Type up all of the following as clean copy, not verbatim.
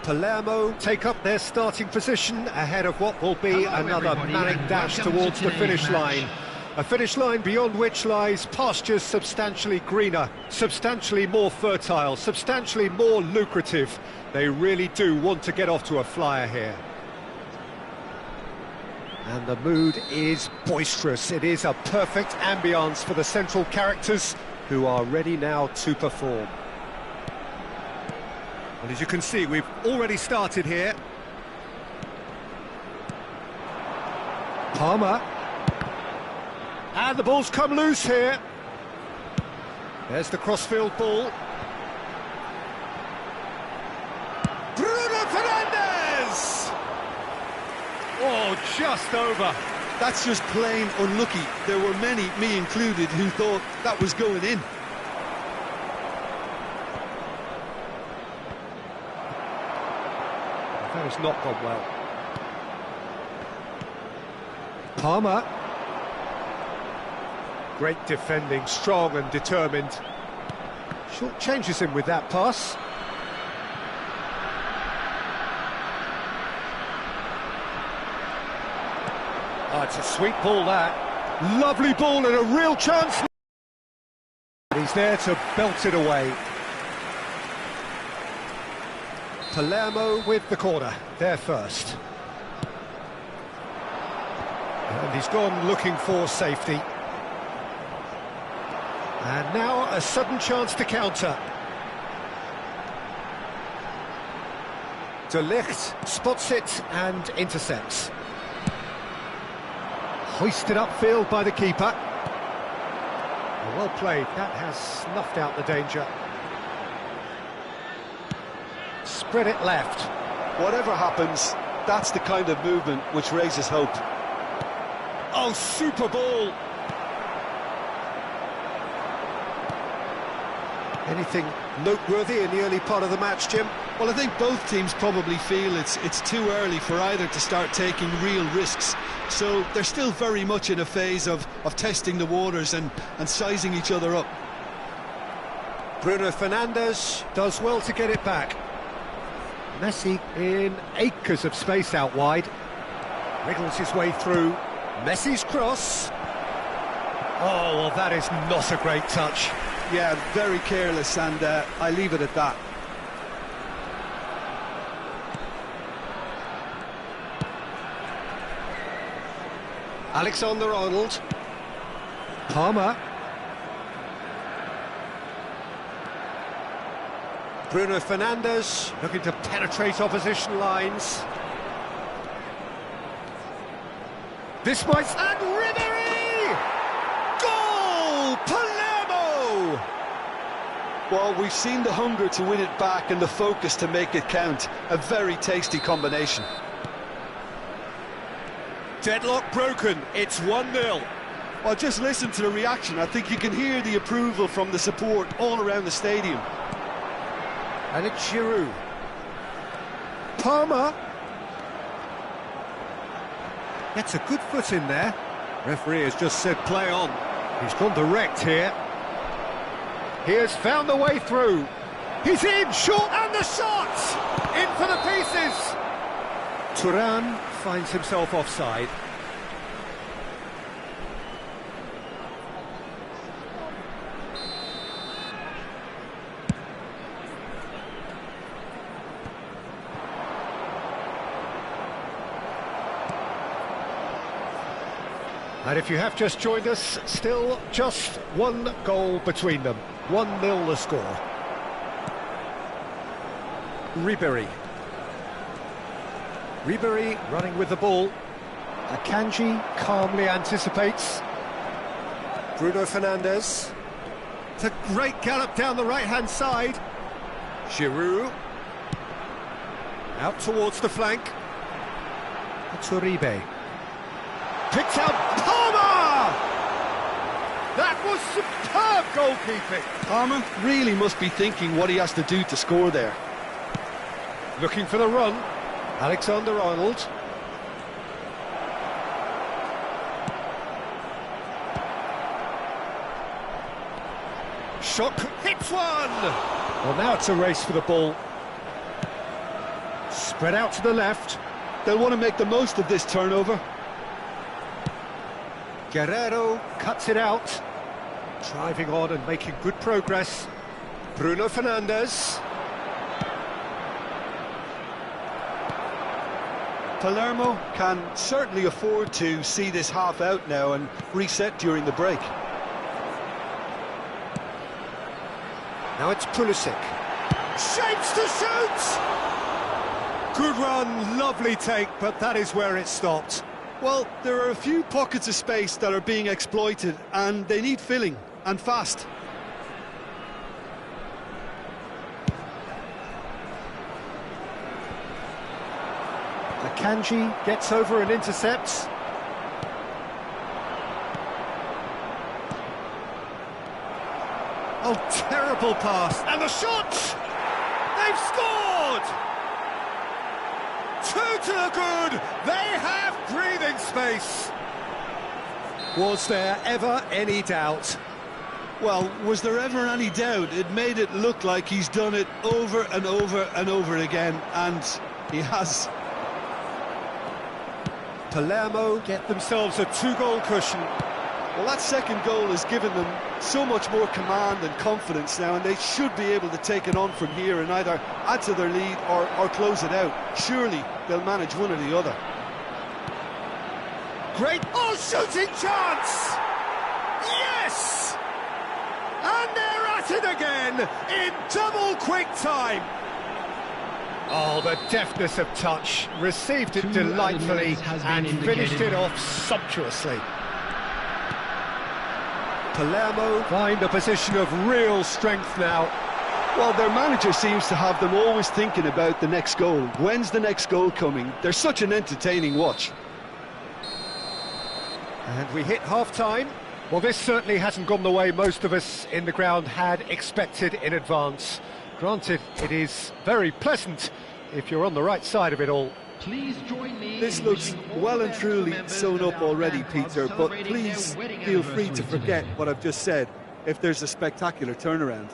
Palermo take up their starting position ahead of what will be another manic dash towards the finish line. A finish line beyond which lies pastures substantially greener, substantially more fertile, substantially more lucrative. They really do want to get off to a flyer here. And the mood is boisterous. It is a perfect ambience for the central characters who are ready now to perform. And as you can see, we've already started here. Palmer. And the ball's come loose here. There's the crossfield ball. Bruno Fernandes! Oh, just over. That's just plain unlucky. There were many, me included, who thought that was going in. That has not gone well. Palmer. Great defending, strong and determined. Short changes him with that pass. Oh, it's a sweet ball, that. Lovely ball and a real chance. He's there to belt it away. Palermo with the corner, there first. And he's gone looking for safety. And now a sudden chance to counter. De Ligt spots it and intercepts. Hoisted upfield by the keeper. Well played, that has snuffed out the danger. Spread it left. Whatever happens, that's the kind of movement which raises hope. Oh, super ball! Anything noteworthy in the early part of the match, Jim? Well, I think both teams probably feel it's too early for either to start taking real risks. So they're still very much in a phase of testing the waters and sizing each other up. Bruno Fernandes does well to get it back. Messi in acres of space out wide. Wriggles his way through. Messi's cross. Oh, well, that is not a great touch. Yeah, very careless, and I leave it at that. Alexander-Arnold. Palmer. Bruno Fernandes looking to penetrate opposition lines. This might... And Ribéry! Goal! Palermo! Well, we've seen the hunger to win it back and the focus to make it count. A very tasty combination. Deadlock broken, it's 1-0. Well, just listen to the reaction. I think you can hear the approval from the support all around the stadium. And it's Giroud. Palmer. Gets a good foot in there. Referee has just said play on. He's gone direct here. He has found the way through. He's in, short, and the shot! In for the pieces! Turan finds himself offside. And if you have just joined us, still just one goal between them. 1-0 the score. Ribéry. Ribéry running with the ball. Akanji calmly anticipates. Bruno Fernandes. It's a great gallop down the right-hand side. Giroud. Out towards the flank. It's Uribe. Picks out Palmer! That was superb goalkeeping. Palmer really must be thinking what he has to do to score there. Looking for the run. Alexander-Arnold. Shock hits one! Well, now it's a race for the ball. Spread out to the left. They'll want to make the most of this turnover. Guerrero cuts it out. Driving on and making good progress. Bruno Fernandes. Palermo can certainly afford to see this half out now and reset during the break. Now it's Pulisic. Shapes to shoot! Good run, lovely take, but that is where it stopped. Well, there are a few pockets of space that are being exploited, and they need filling, and fast. Akanji gets over and intercepts. Oh, terrible pass. And the shot! They've scored! 2 to the good. They have breathing space. Was there ever any doubt? Well, was there ever any doubt? It made it look like he's done it over and over and over again, and he has. Palermo get themselves a 2-goal cushion. Well, that second goal has given them so much more command and confidence now, and they should be able to take it on from here and either add to their lead or close it out. Surely they'll manage one or the other. Great, shooting chance! Yes! And they're at it again in double quick time. Oh, the deftness of touch, received it delightfully and finished it off sumptuously. Palermo find a position of real strength now. Well, their manager seems to have them always thinking about the next goal. When's the next goal coming? They're such an entertaining watch. And we hit half-time. Well, this certainly hasn't gone the way most of us in the ground had expected in advance. Granted, it is very pleasant if you're on the right side of it all. Please join me. This looks well and truly sewn up already, Peter, but please feel free to forget what I've just said if there's a spectacular turnaround.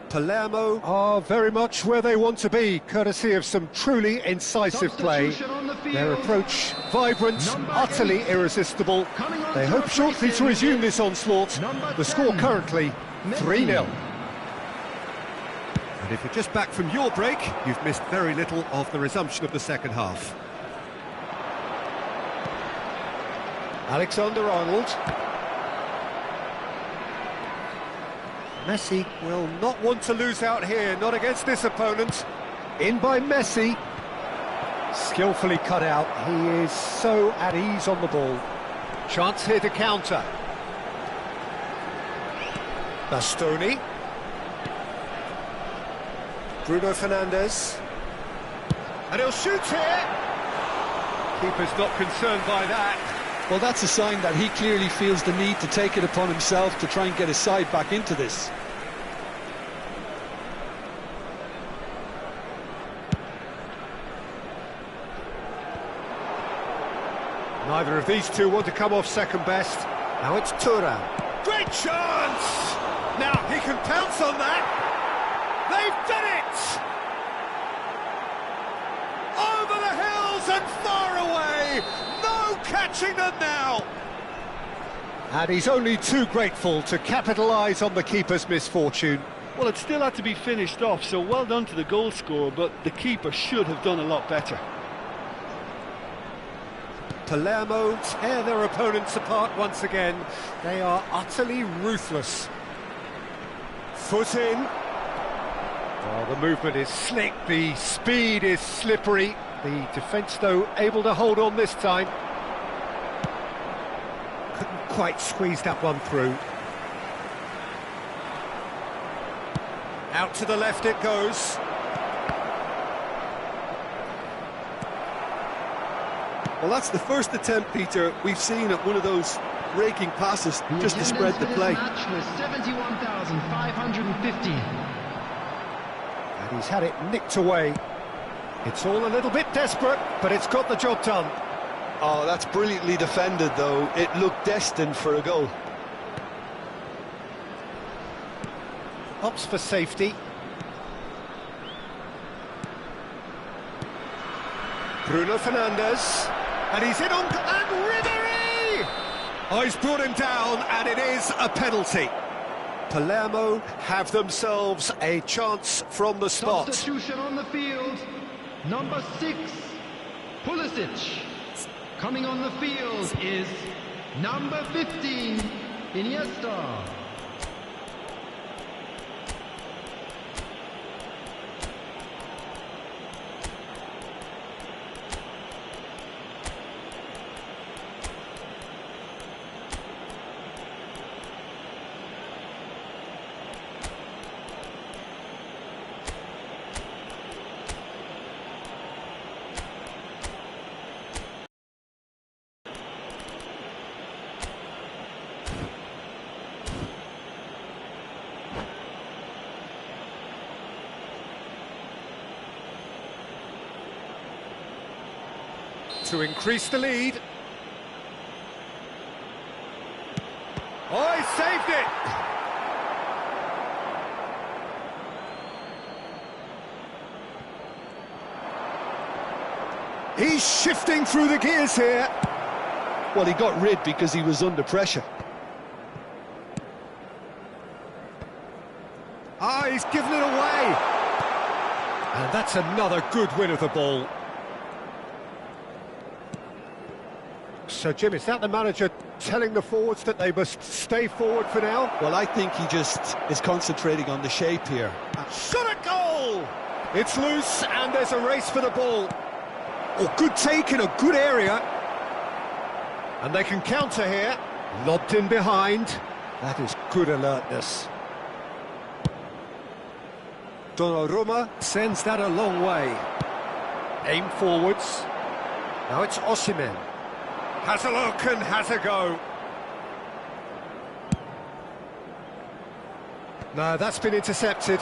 Palermo are very much where they want to be, courtesy of some truly incisive play. Their approach vibrant, utterly irresistible. They hope shortly to resume this onslaught. The score currently 3-0. And if you're just back from your break, you've missed very little of the resumption of the second half. Alexander-Arnold. Messi will not want to lose out here, not against this opponent. In by Messi. Skillfully cut out, he is so at ease on the ball. Chance here to counter. Bastoni. Bruno Fernandes. And he'll shoot here. Keeper's not concerned by that. Well, that's a sign that he clearly feels the need to take it upon himself to try and get his side back into this. Neither of these two want to come off second best. Now it's Thuram. Great chance! Now he can pounce on that. They've done it! Over the hills and far away! No catching them now! And he's only too grateful to capitalise on the keeper's misfortune. Well, it still had to be finished off, so well done to the goal scorer, but the keeper should have done a lot better. Palermo tear their opponents apart once again. They are utterly ruthless. Foot in. Oh, the movement is slick, the speed is slippery. The defence, though, able to hold on this time. Couldn't quite squeeze that one through. Out to the left it goes. Well, that's the first attempt, Peter, we've seen at one of those raking passes just to spread the play. Match was 71,550. And he's had it nicked away. It's all a little bit desperate, but it's got the job done. Oh, that's brilliantly defended, though. It looked destined for a goal. Opts for safety. Bruno Fernandes, and he's in on, and Ribéry! Oh, he's brought him down, and it is a penalty. Palermo have themselves a chance from the spot. Substitution on the field, number 6, Pulisic. Coming on the field is number 15, Iniesta. To increase the lead. Oh, he saved it! He's shifting through the gears here. Well, he got rid because he was under pressure. Ah, he's given it away. And that's another good win of the ball. So, Jim, is that the manager telling the forwards that they must stay forward for now? Well, I think he just is concentrating on the shape here. Shot a goal! It's loose, and there's a race for the ball. Oh, good take in a good area. And they can counter here. Lobbed in behind. That is good alertness. Donnarumma sends that a long way. Aim forwards. Now it's Osimhen. Has a look and has a go. No, that's been intercepted.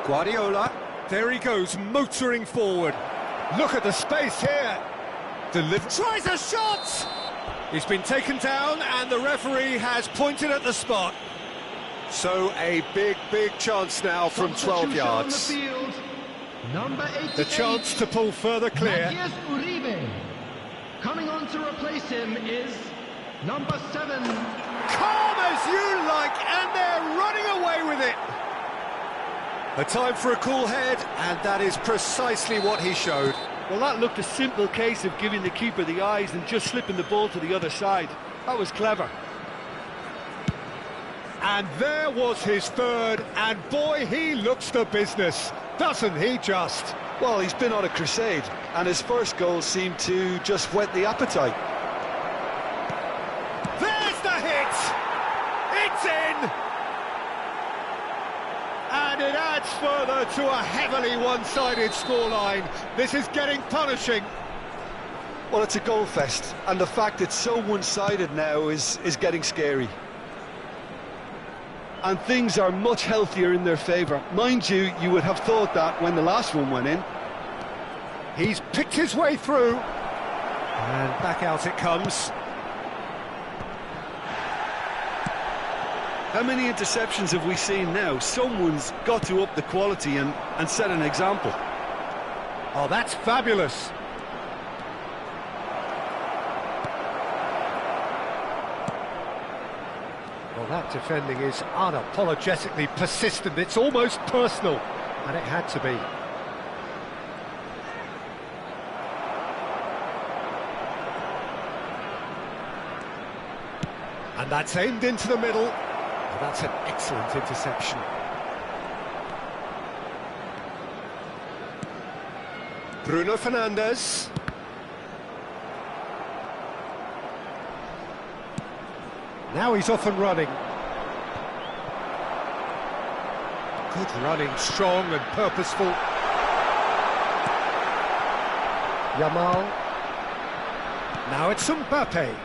Guardiola, there he goes, motoring forward. Look at the space here. Tries a shot! He's been taken down and the referee has pointed at the spot. So a big chance now from 12 yards. The, field, number 88, the chance to pull further clear. Coming on to replace him is number 7. Calm as you like, and they're running away with it. A time for a cool head, and that is precisely what he showed. Well, that looked a simple case of giving the keeper the eyes and just slipping the ball to the other side. That was clever. And there was his third, and boy, he looks the business, doesn't he just? Well, he's been on a crusade, and his first goal seemed to just whet the appetite. There's the hit! It's in! And it adds further to a heavily one-sided scoreline. This is getting punishing. Well, it's a goal fest, and the fact it's so one-sided now is getting scary. And things are much healthier in their favour. Mind you, you would have thought that when the last one went in. He's picked his way through. And back out it comes. How many interceptions have we seen now? Someone's got to up the quality and set an example. Oh, that's fabulous. Well, that defending is unapologetically persistent. It's almost personal, and it had to be. And that's aimed into the middle. And that's an excellent interception. Bruno Fernandes. Now he's off and running. Good running, strong and purposeful. Yamal. Now it's Mbappe.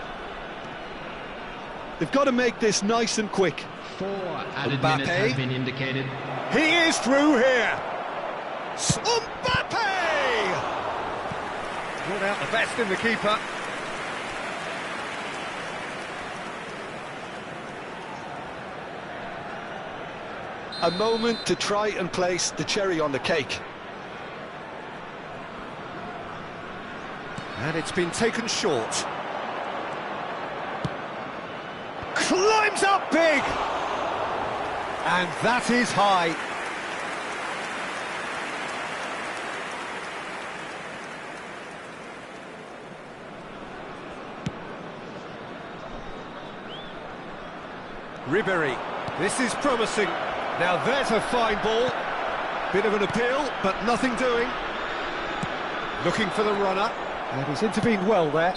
They've got to make this nice and quick. 4 added minutes has been indicated. He is through here. Mbappe! Brought out the best in the keeper. A moment to try and place the cherry on the cake. And it's been taken short. Climbs up big! And that is high. Ribéry, this is promising. Now there's a fine ball. Bit of an appeal, but nothing doing. Looking for the runner, and he's intervened well there.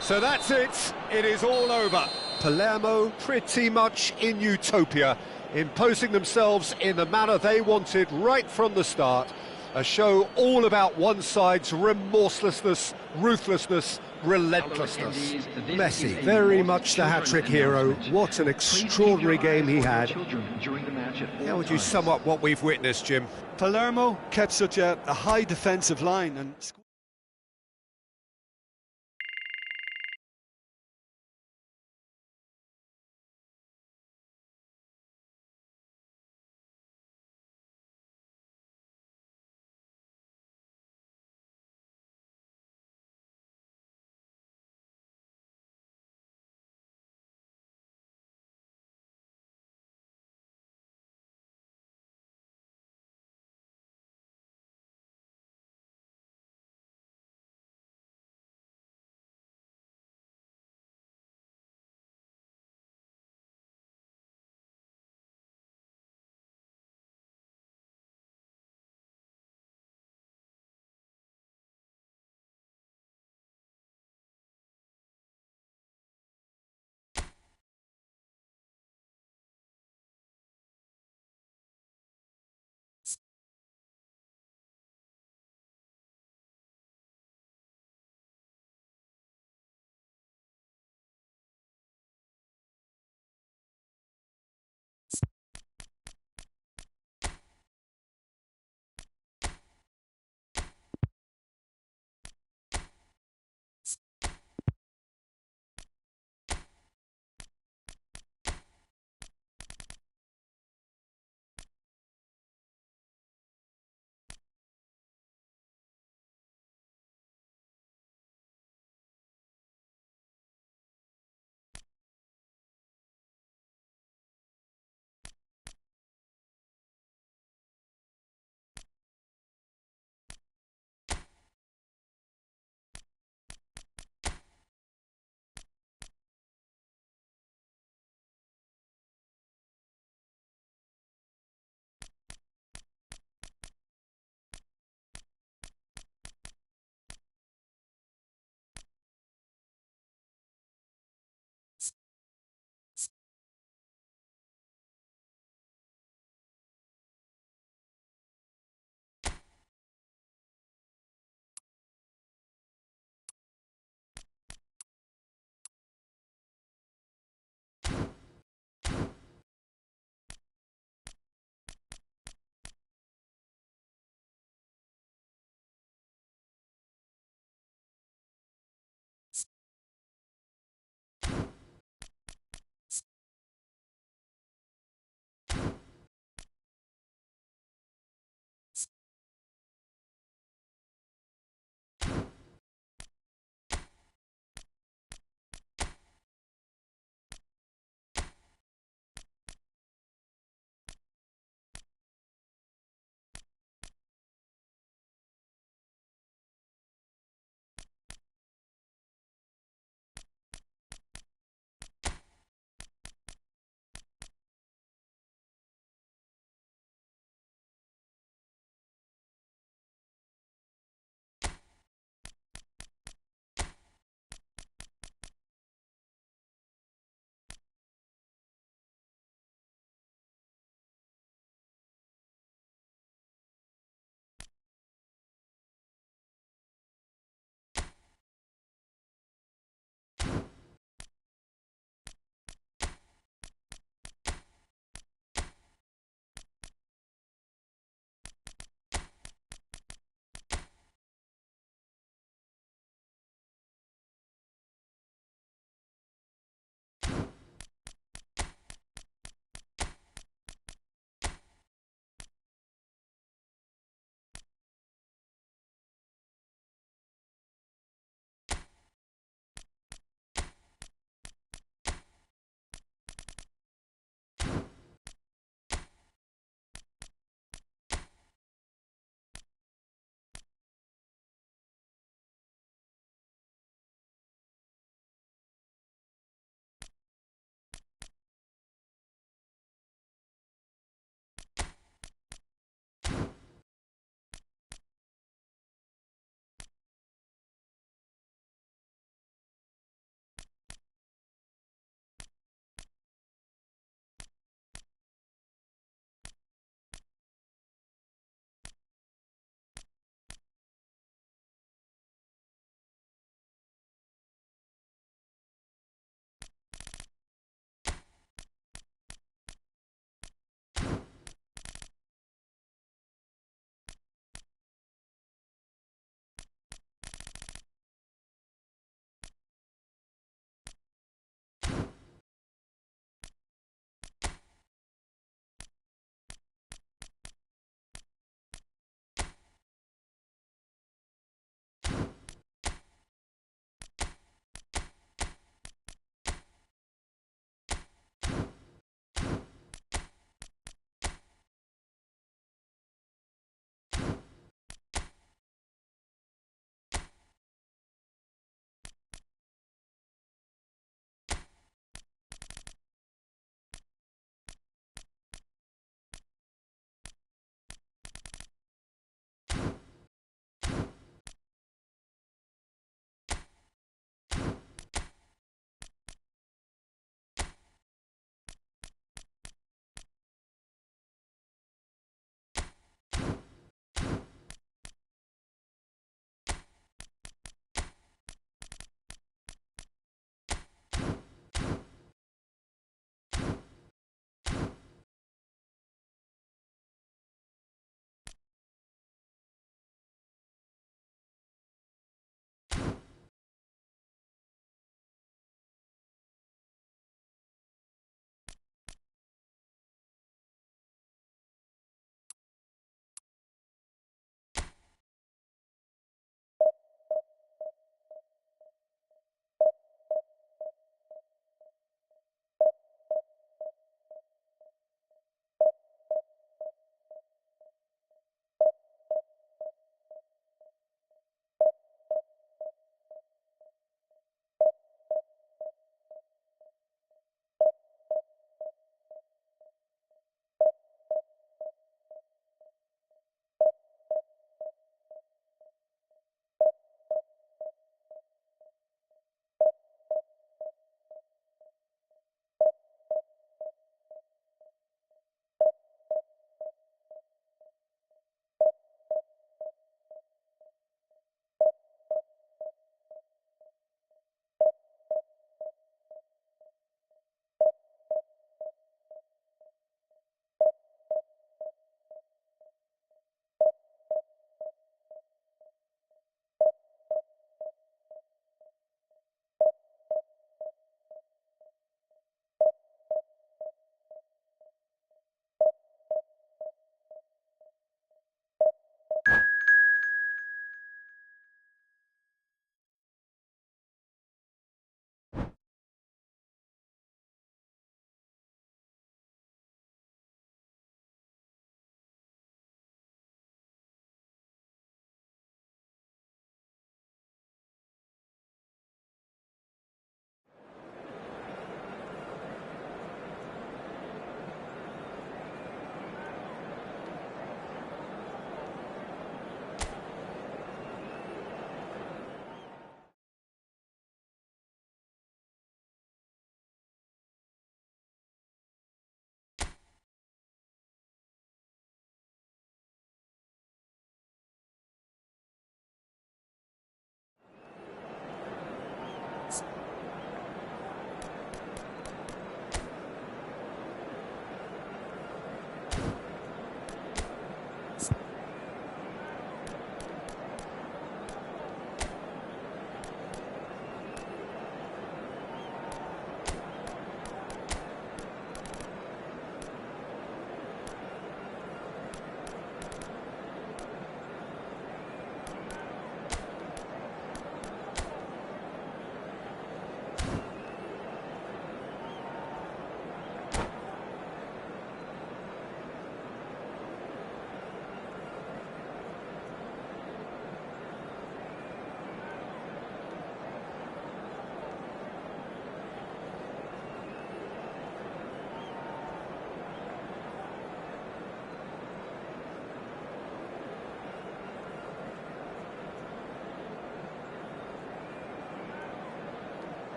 So that's it. It is all over. Palermo pretty much in utopia, imposing themselves in the manner they wanted right from the start. A show all about one side's remorselessness, ruthlessness, relentlessness. Messi, very much the hat-trick hero. What an extraordinary game he had. How would you sum up what we've witnessed, Jim? Palermo kept such a high defensive line and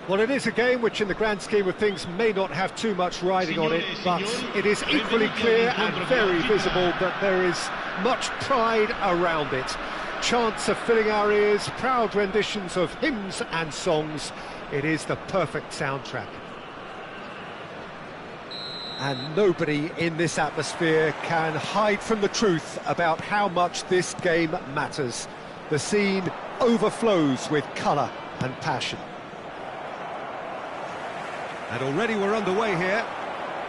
Well, it is a game which in the grand scheme of things may not have too much riding on it, but it is equally clear and very visible that there is much pride around it. Chants are filling our ears, proud renditions of hymns and songs. It is the perfect soundtrack. And nobody in this atmosphere can hide from the truth about how much this game matters. The scene overflows with colour and passion. And already we're underway here.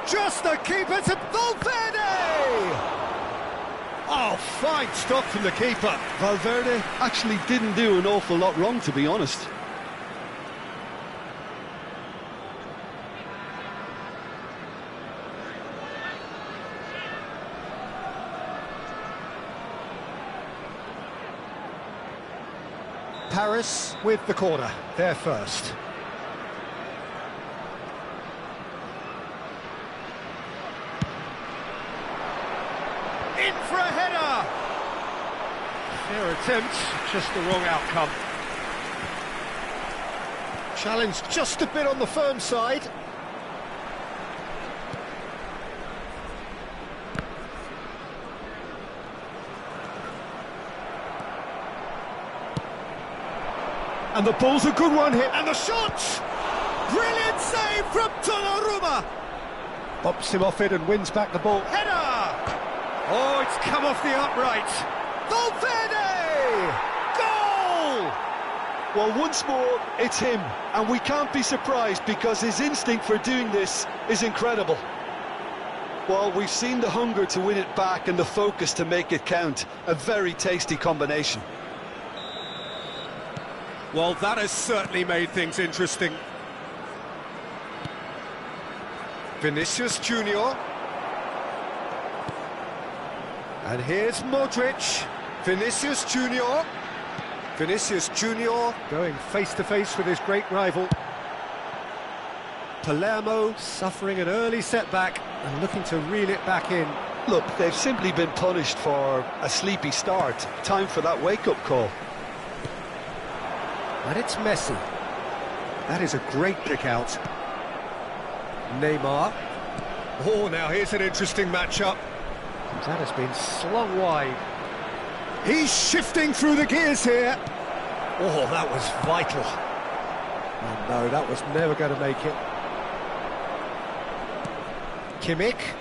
Just the keeper to Valverde! Oh, fine stop from the keeper. Valverde actually didn't do an awful lot wrong, to be honest. Paris with the corner, they're first. In for a header! Fair attempt, just the wrong outcome. Challenge just a bit on the firm side. And the ball's a good one here, and the shot! Brilliant save from Donnarumma! Bops him off it and wins back the ball. Header! Oh, it's come off the upright. Valverde! Goal! Well, once more, it's him, and we can't be surprised because his instinct for doing this is incredible. Well, we've seen the hunger to win it back and the focus to make it count. A very tasty combination. Well, that has certainly made things interesting. Vinicius Junior. And here's Modric. Vinicius Junior. Vinicius Junior going face-to-face with his great rival. Palermo suffering an early setback and looking to reel it back in. Look, they've simply been punished for a sleepy start. Time for that wake-up call. And it's Messi. That is a great kick out. Neymar. Oh, now here's an interesting matchup. That has been slung wide. He's shifting through the gears here. Oh, that was vital. Oh, no, that was never going to make it. Kimmich.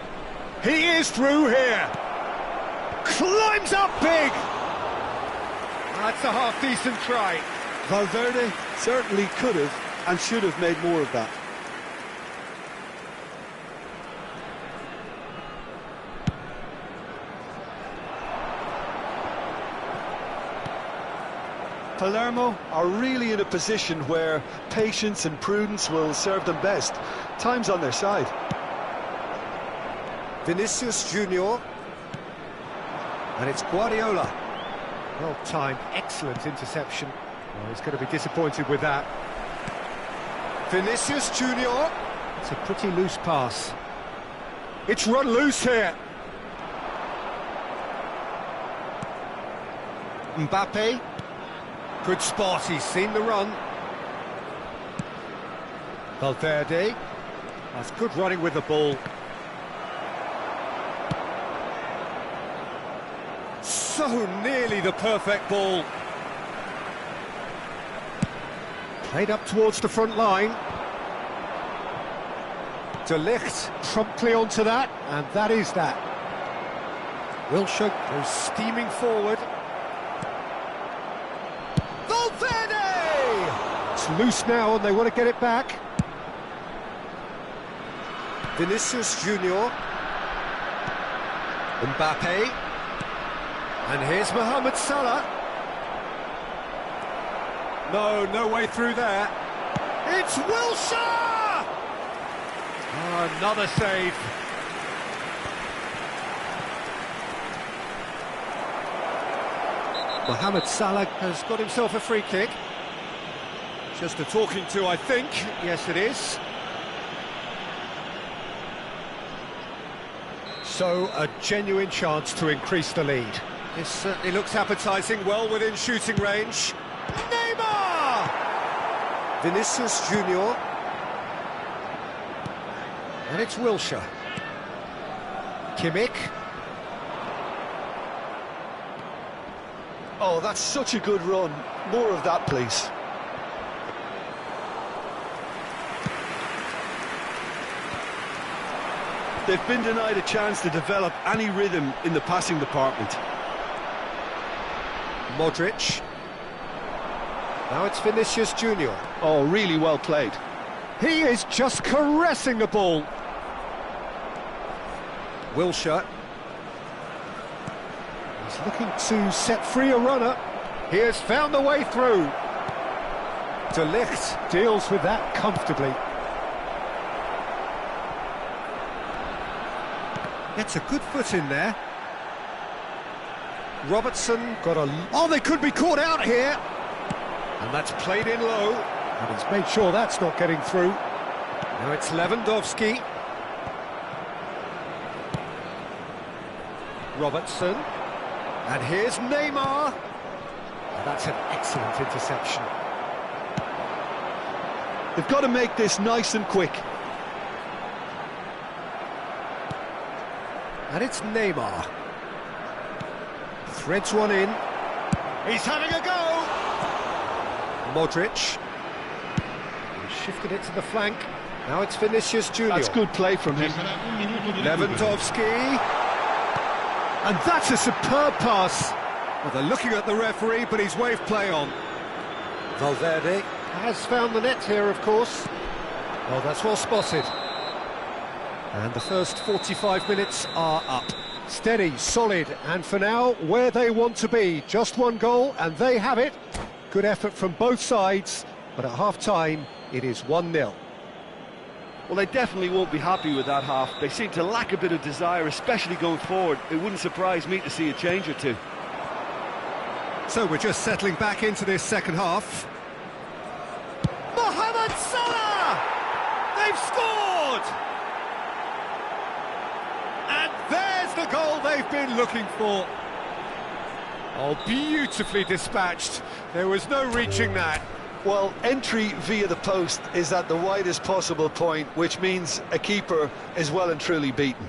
He is through here. Climbs up big. That's a half-decent try. Valverde certainly could have and should have made more of that. Palermo are really in a position where patience and prudence will serve them best. Time's on their side. Vinicius Junior. And it's Guardiola. Well timed, excellent interception. Well, he's going to be disappointed with that. Vinicius Junior. It's a pretty loose pass. It's run loose here. Mbappe. Good spot, he's seen the run. Valverde. That's good running with the ball. So nearly the perfect ball. Played up towards the front line. De Ligt promptly onto that, and that is that. Wilshere goes steaming forward. Valverde! It's loose now and they want to get it back. Vinicius Junior. Mbappe. And here's Mohamed Salah. No way through there. It's Wilshere! Oh, another save. Mohamed Salah has got himself a free kick. Just a talking to, I think. Yes, it is. So, a genuine chance to increase the lead. This certainly looks appetising, well within shooting range. Neymar! Vinicius Junior. And it's Wilshere. Kimmich. Oh, that's such a good run. More of that, please. They've been denied a chance to develop any rhythm in the passing department. Modric. Now it's Vinicius Junior. Oh, really well played. He is just caressing the ball. Wilshere. He's looking to set free a runner. He has found the way through. De Ligt deals with that comfortably. Gets a good foot in there. Robertson got a... Oh, they could be caught out here. And that's played in low. And he's made sure that's not getting through. Now it's Lewandowski. Robertson. And here's Neymar. And that's an excellent interception. They've got to make this nice and quick. And it's Neymar. Threads one in. He's having a go! Modric. He's shifted it to the flank. Now it's Vinicius Junior. That's good play from him. Lewandowski. And that's a superb pass. Well, they're looking at the referee, but he's waved play on. Valverde has found the net here, of course. Oh, that's well spotted. And the first 45 minutes are up. Steady, solid, and for now, where they want to be. Just one goal, and they have it. Good effort from both sides, but at half-time, it is 1-0. Well, they definitely won't be happy with that half. They seem to lack a bit of desire, especially going forward. It wouldn't surprise me to see a change or two. So we're just settling back into this second half. Mohamed Salah! They've scored! And there's the goal they've been looking for. Oh, beautifully dispatched. There was no reaching that. Well, entry via the post is at the widest possible point, which means a keeper is well and truly beaten.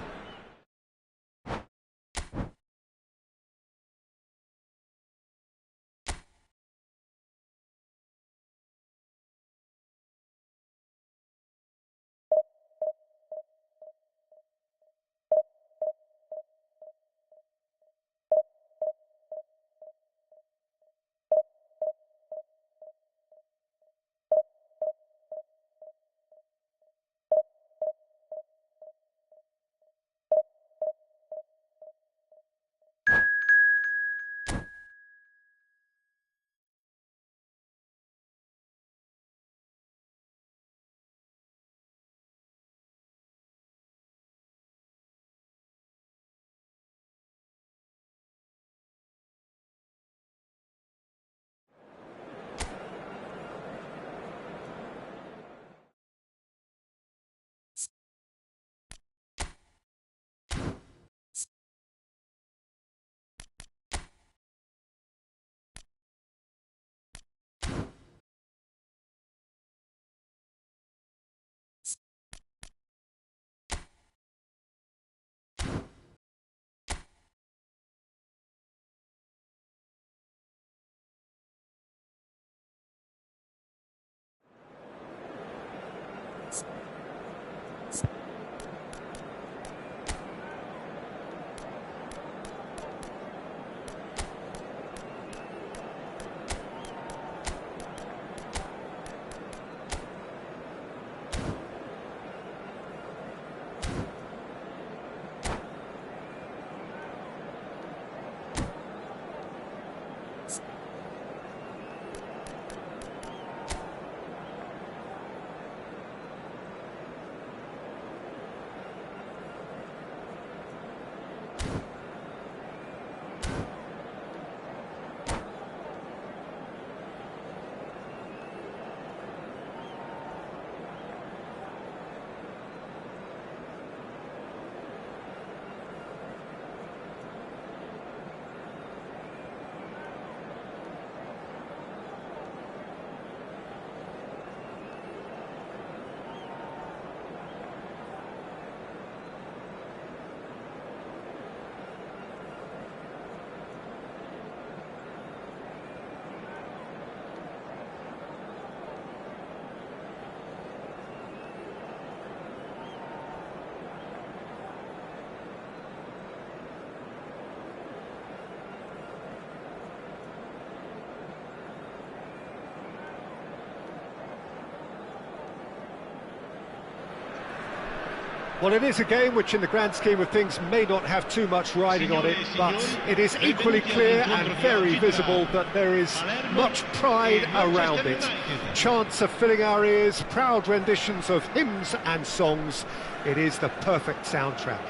Well, it is a game which in the grand scheme of things may not have too much riding on it, but it is equally clear and very visible that there is much pride around it. Chants are filling our ears, proud renditions of hymns and songs. It is the perfect soundtrack.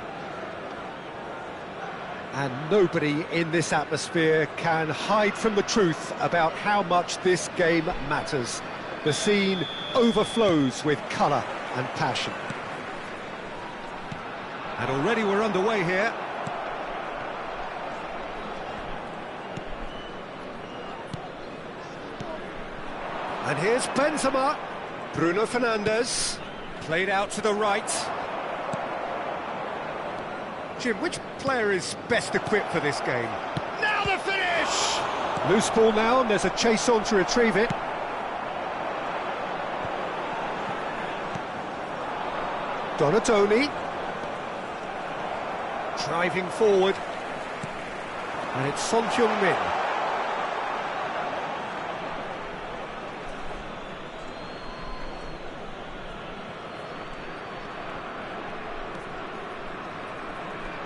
And nobody in this atmosphere can hide from the truth about how much this game matters. The scene overflows with colour and passion. And already we're underway here. And here's Benzema. Bruno Fernandes. Played out to the right. Jim, which player is best equipped for this game? Now the finish! Loose ball now, and there's a chase on to retrieve it. Donatoni. Driving forward, and it's Son Heung-min.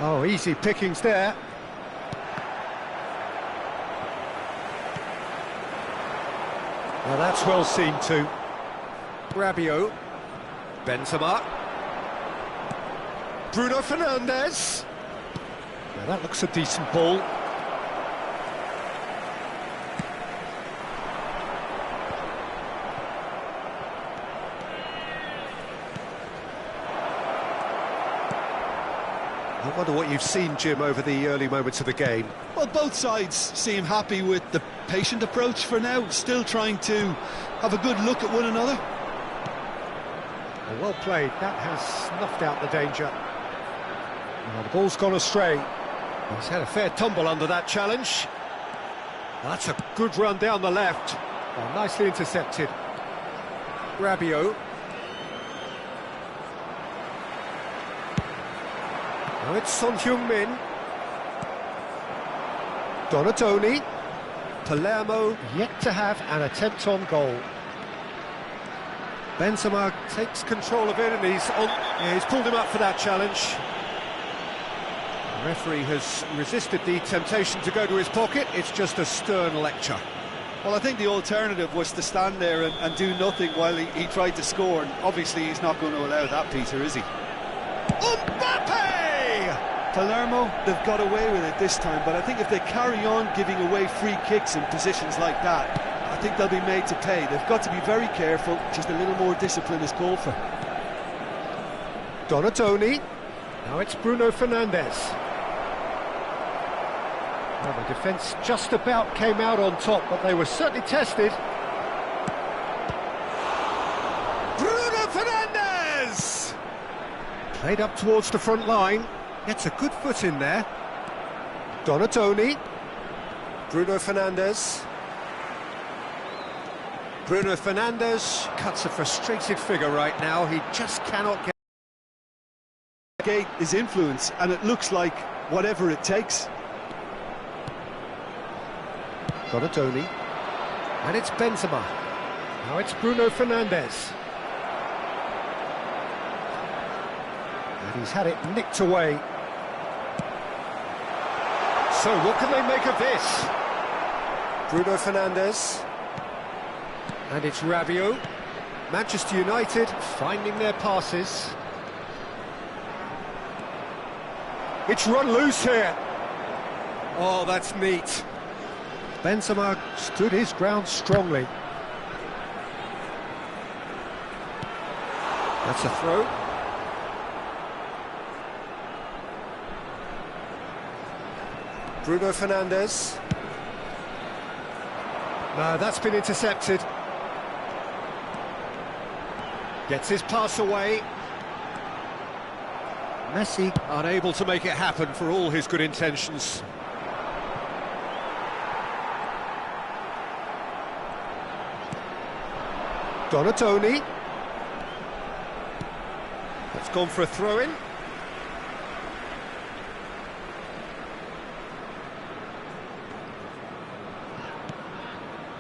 Oh, easy pickings there. Well, that's well seen too. Rabiot, Benzema, Bruno Fernandes. Now that looks a decent ball. I wonder what you've seen, Jim, over the early moments of the game. Well, both sides seem happy with the patient approach for now, still trying to have a good look at one another. Well played, that has snuffed out the danger. Well, the ball's gone astray. He's had a fair tumble under that challenge. That's a good run down the left. Well, nicely intercepted. Rabiot. Now it's Son Heung-min. Donatoni. Palermo yet to have an attempt on goal. Benzema takes control of it, and he's pulled him up for that challenge. The referee has resisted the temptation to go to his pocket. It's just a stern lecture. Well, I think the alternative was to stand there and do nothing while he tried to score, and obviously he's not going to allow that, Peter, is he? Mbappe! Palermo, they've got away with it this time, but I think if they carry on giving away free kicks in positions like that, I think they'll be made to pay. They've got to be very careful, just a little more discipline is called for. Donatoni. Now it's Bruno Fernandes. Well, the defence just about came out on top, but they were certainly tested. Bruno Fernandes! Played up towards the front line. Gets a good foot in there. Donatoni. Bruno Fernandes. Bruno Fernandes cuts a frustrated figure right now. He just cannot get his influence, and it looks like whatever it takes. Donatoni. And it's Benzema. Now it's Bruno Fernandes. And he's had it nicked away. So what can they make of this? Bruno Fernandes. And it's Rabiot. Manchester United finding their passes. It's run loose here. Oh, that's neat. Benzema stood his ground strongly. That's a throw. Bruno Fernandes. No, that's been intercepted. Gets his pass away. Messi unable to make it happen for all his good intentions. Donatoni. That's gone for a throw-in.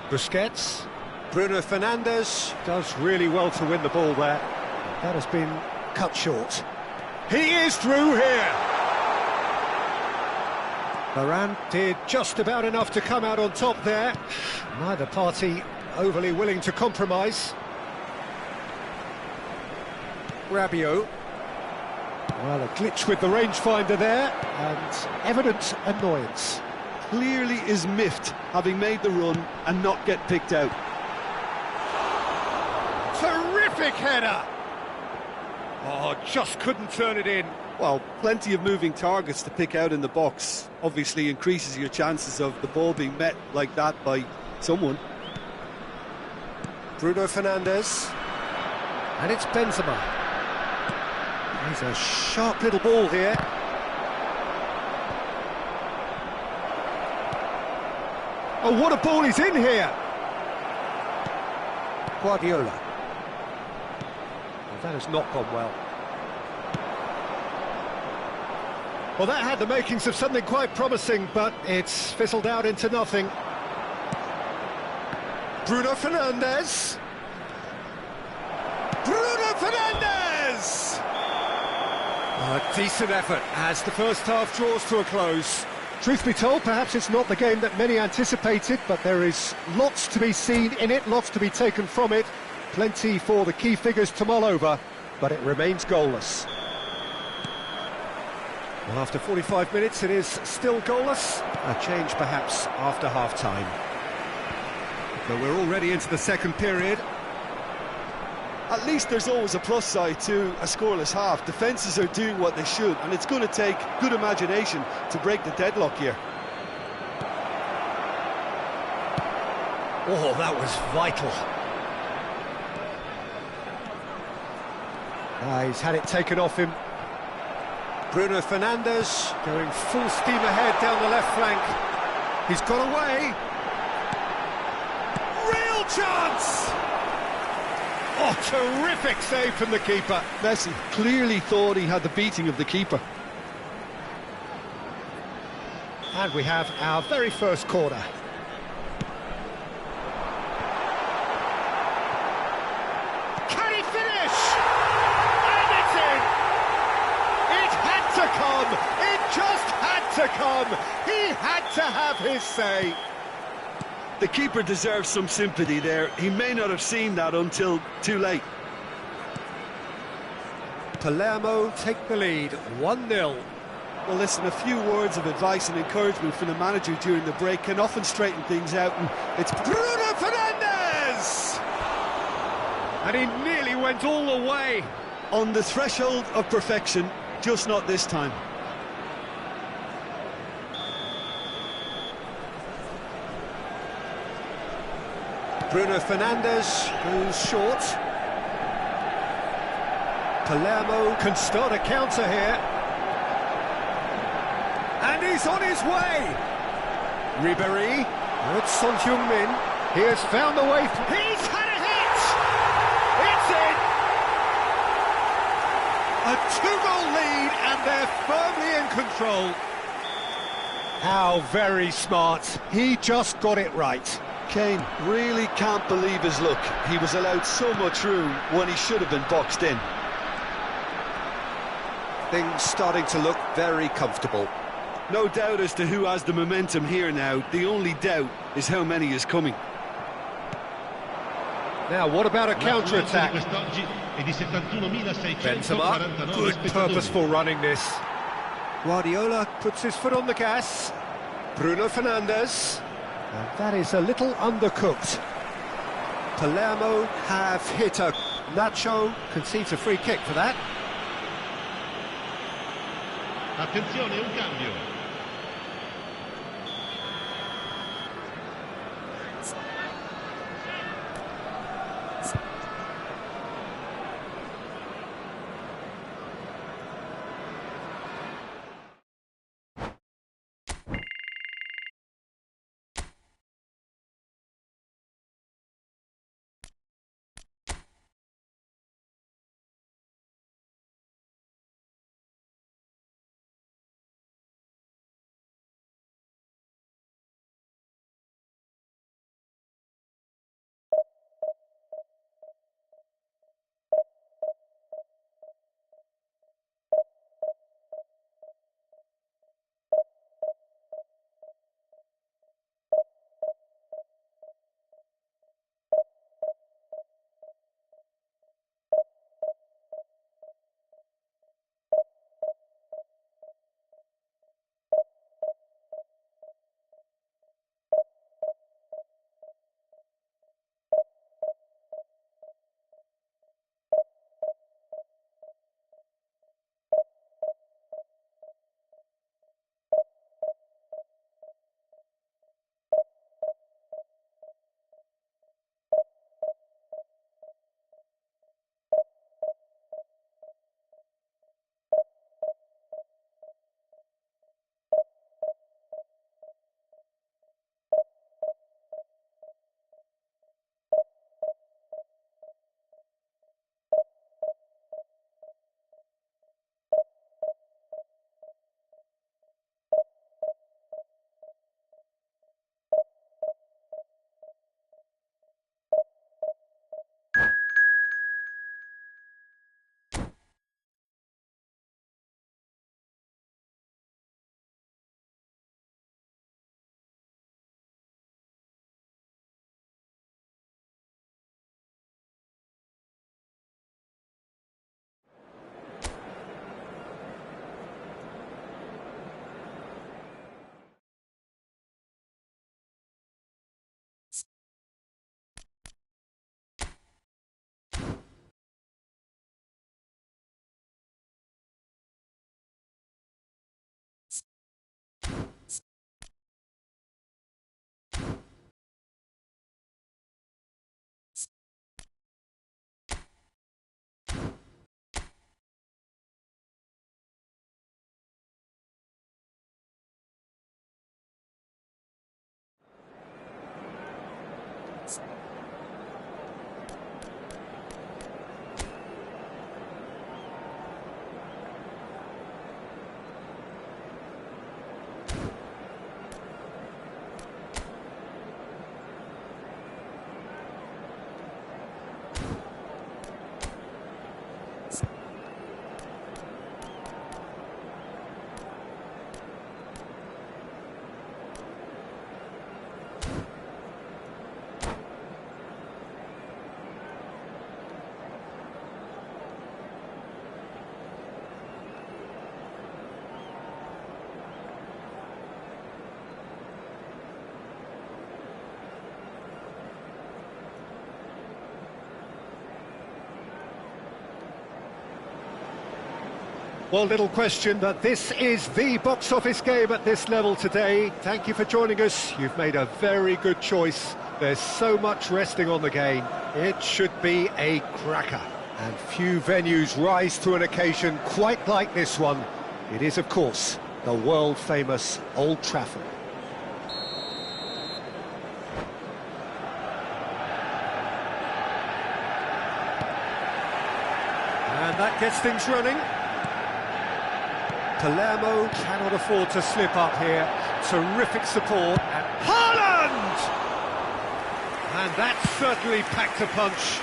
Busquets. Bruno Fernandes does really well to win the ball there. That has been cut short. He is through here. Varane did just about enough to come out on top there. Neither party overly willing to compromise. Rabiot. Well, a glitch with the rangefinder there, and evident annoyance. Clearly is miffed, having made the run and not get picked out. Terrific header! Oh, just couldn't turn it in. Well, plenty of moving targets to pick out in the box. Obviously increases your chances of the ball being met like that by someone. Bruno Fernandes. And it's Benzema. He's a sharp little ball here. Oh, what a ball he's in here! Guardiola. Well, that has not gone well. Well, that had the makings of something quite promising, but it's fizzled out into nothing. Bruno Fernandes. Bruno Fernandes! A decent effort as the first half draws to a close. Truth be told, perhaps it's not the game that many anticipated, but there is lots to be seen in it, lots to be taken from it. Plenty for the key figures to mull over, but it remains goalless. Well, after 45 minutes, it is still goalless. A change, perhaps, after half-time. But we're already into the second period. At least there's always a plus side to a scoreless half. Defences are doing what they should, and it's going to take good imagination to break the deadlock here. Oh, that was vital. He's had it taken off him. Bruno Fernandes going full steam ahead down the left flank. He's got away. Real chance! Oh, terrific save from the keeper. Messi clearly thought he had the beating of the keeper. And we have our very first corner. Can he finish? And it's in! It had to come! It just had to come! He had to have his say! The keeper deserves some sympathy there. He may not have seen that until too late. Palermo take the lead, 1-0. Well, listen, a few words of advice and encouragement from the manager during the break can often straighten things out, and it's Bruno Fernandes! And he nearly went all the way. on the threshold of perfection, just not this time. Bruno Fernandes goes short. Palermo can start a counter here. And he's on his way. Ribéry. Now it's Son Heung-min. He has found the way. He's had a hit! It's in! A two-goal lead and they're firmly in control. How very smart. He just got it right. Kane really can't believe his luck. He was allowed so much room when he should have been boxed in. Things starting to look very comfortable. No doubt as to who has the momentum here now. The only doubt is how many is coming. Now, what about a counter-attack? Benzema, good purposeful running this. Guardiola puts his foot on the gas. Bruno Fernandes. And that is a little undercooked. Palermo have hit a... Nacho concedes a free kick for that. Attenzione, un cambio. Well, little question that this is the box office game at this level today. Thank you for joining us. You've made a very good choice. There's so much resting on the game. It should be a cracker. And few venues rise to an occasion quite like this one. It is, of course, the world-famous Old Trafford. And that gets things running. Palermo cannot afford to slip up here. Terrific support. And Haaland! And that certainly packed a punch.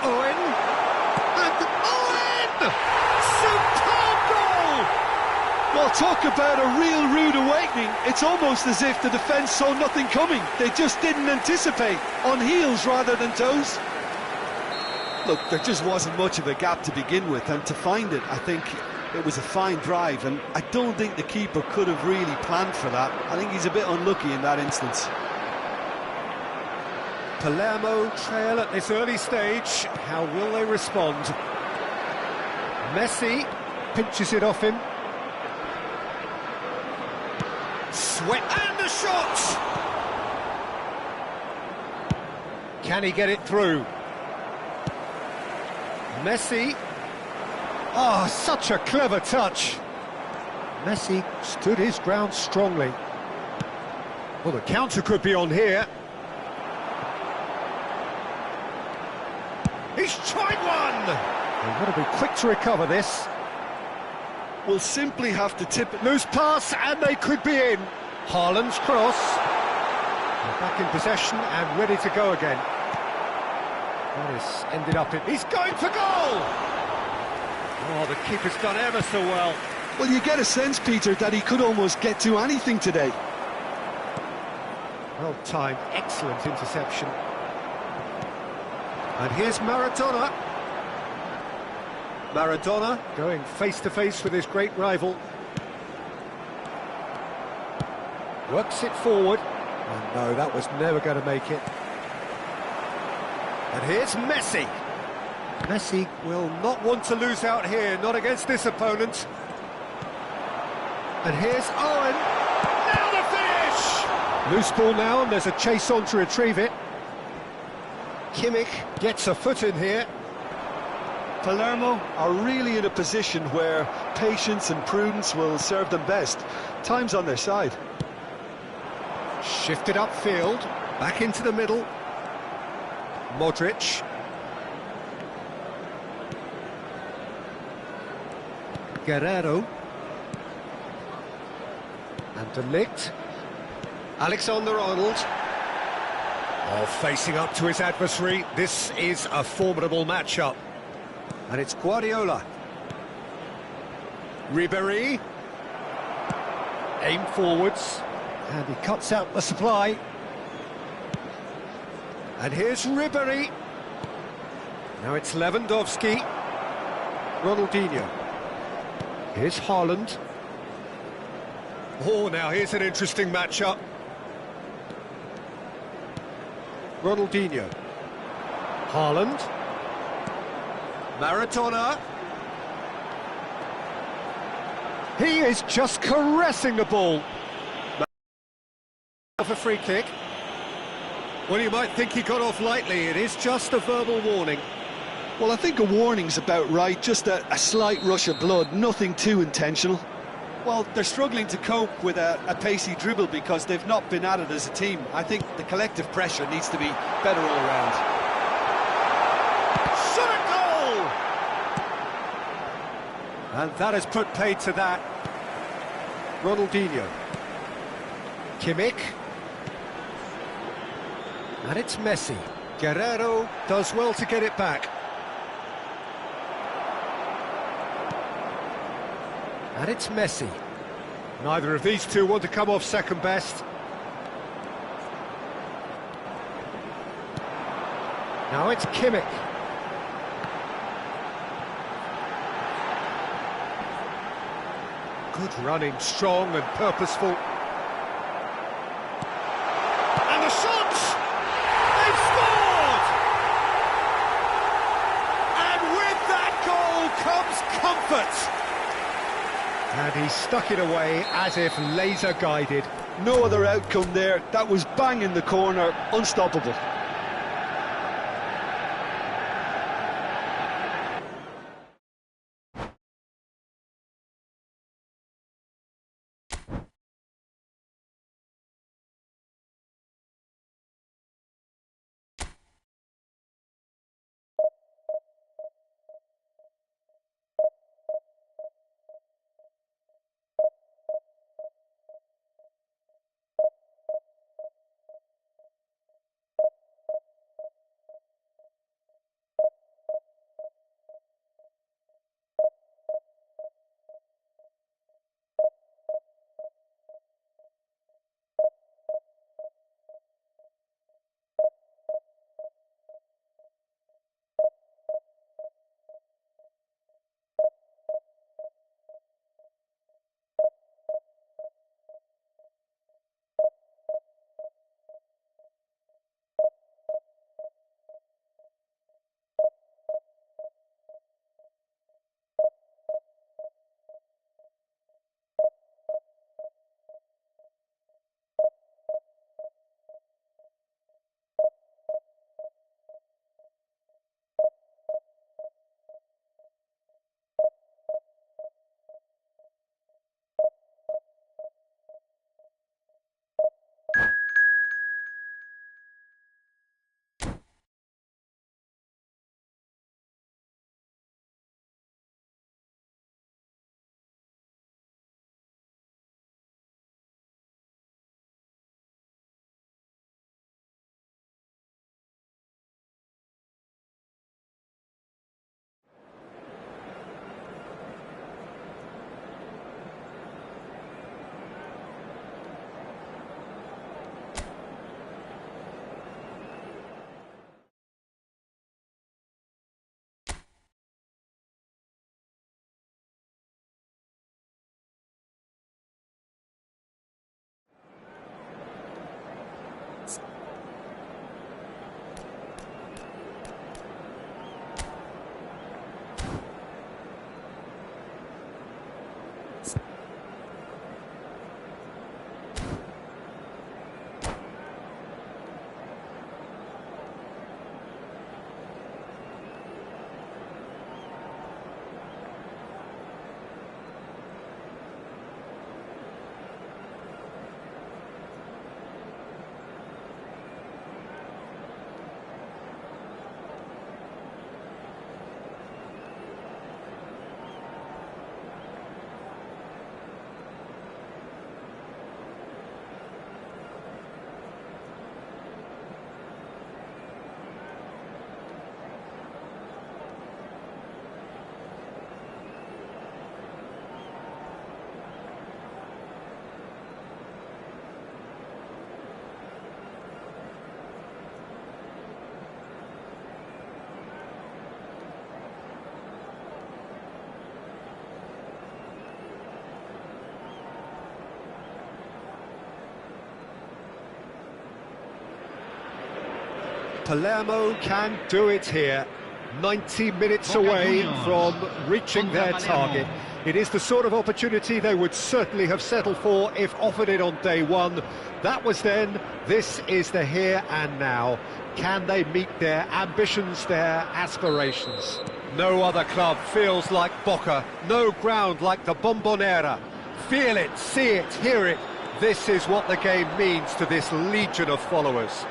Owen! And Owen! Superb goal! Well, talk about a real rude awakening. It's almost as if the defence saw nothing coming. They just didn't anticipate. On heels rather than toes. Look, there just wasn't much of a gap to begin with, and to find it, I think it was a fine drive, and I don't think the keeper could have really planned for that. I think he's a bit unlucky in that instance. Palermo trail at this early stage. How will they respond? Messi pinches it off him. Sweat and the shot! Can he get it through? Messi. Oh, such a clever touch. Messi stood his ground strongly. Well, the counter could be on here. He's tried one! They've got to be quick to recover this. We'll simply have to tip it. Loose pass, and they could be in. Haaland's cross. They're back in possession and ready to go again. That has ended up in... He's going for goal! Oh, the keeper's done ever so well. Well, you get a sense, Peter, that he could almost get to anything today. Well timed, excellent interception. And here's Maradona. Maradona going face-to-face with his great rival. Works it forward. Oh no, that was never going to make it. And here's Messi. Messi will not want to lose out here, not against this opponent. And here's Owen. Now the finish! Loose ball now, and there's a chase on to retrieve it. Kimmich gets a foot in here. Palermo are really in a position where patience and prudence will serve them best. Time's on their side. Shifted upfield, back into the middle. Modric. Guerrero. And De Ligt. Alexander-Arnold. Oh, facing up to his adversary. This is a formidable matchup. And it's Guardiola. Ribéry. Aim forwards. And he cuts out the supply. And here's Ribéry. Now it's Lewandowski. Ronaldinho. Here's Haaland. Oh, now here's an interesting matchup. Ronaldinho. Haaland. Maradona. He is just caressing the ball. Off a free kick. Well, you might think he got off lightly. It is just a verbal warning. Well, I think a warning's about right. Just a slight rush of blood, nothing too intentional. Well, they're struggling to cope with a pacey dribble because they've not been at it as a team. I think the collective pressure needs to be better all round. Shot a goal! And that has put paid to that. Ronaldinho. Kimmich. And it's Messi. Guerrero does well to get it back. And it's Messi. Neither of these two want to come off second best. Now it's Kimmich. Good running, strong and purposeful. And the shot! They've scored! it! And he stuck it away as if laser-guided. No other outcome there. That was bang in the corner, unstoppable. Palermo can do it here. 90 minutes away from reaching their target. It is the sort of opportunity they would certainly have settled for if offered it on day one. That was then, this is the here and now. Can they meet their ambitions, their aspirations? No other club feels like Boca, no ground like the Bombonera. Feel it, see it, hear it. This is what the game means to this legion of followers.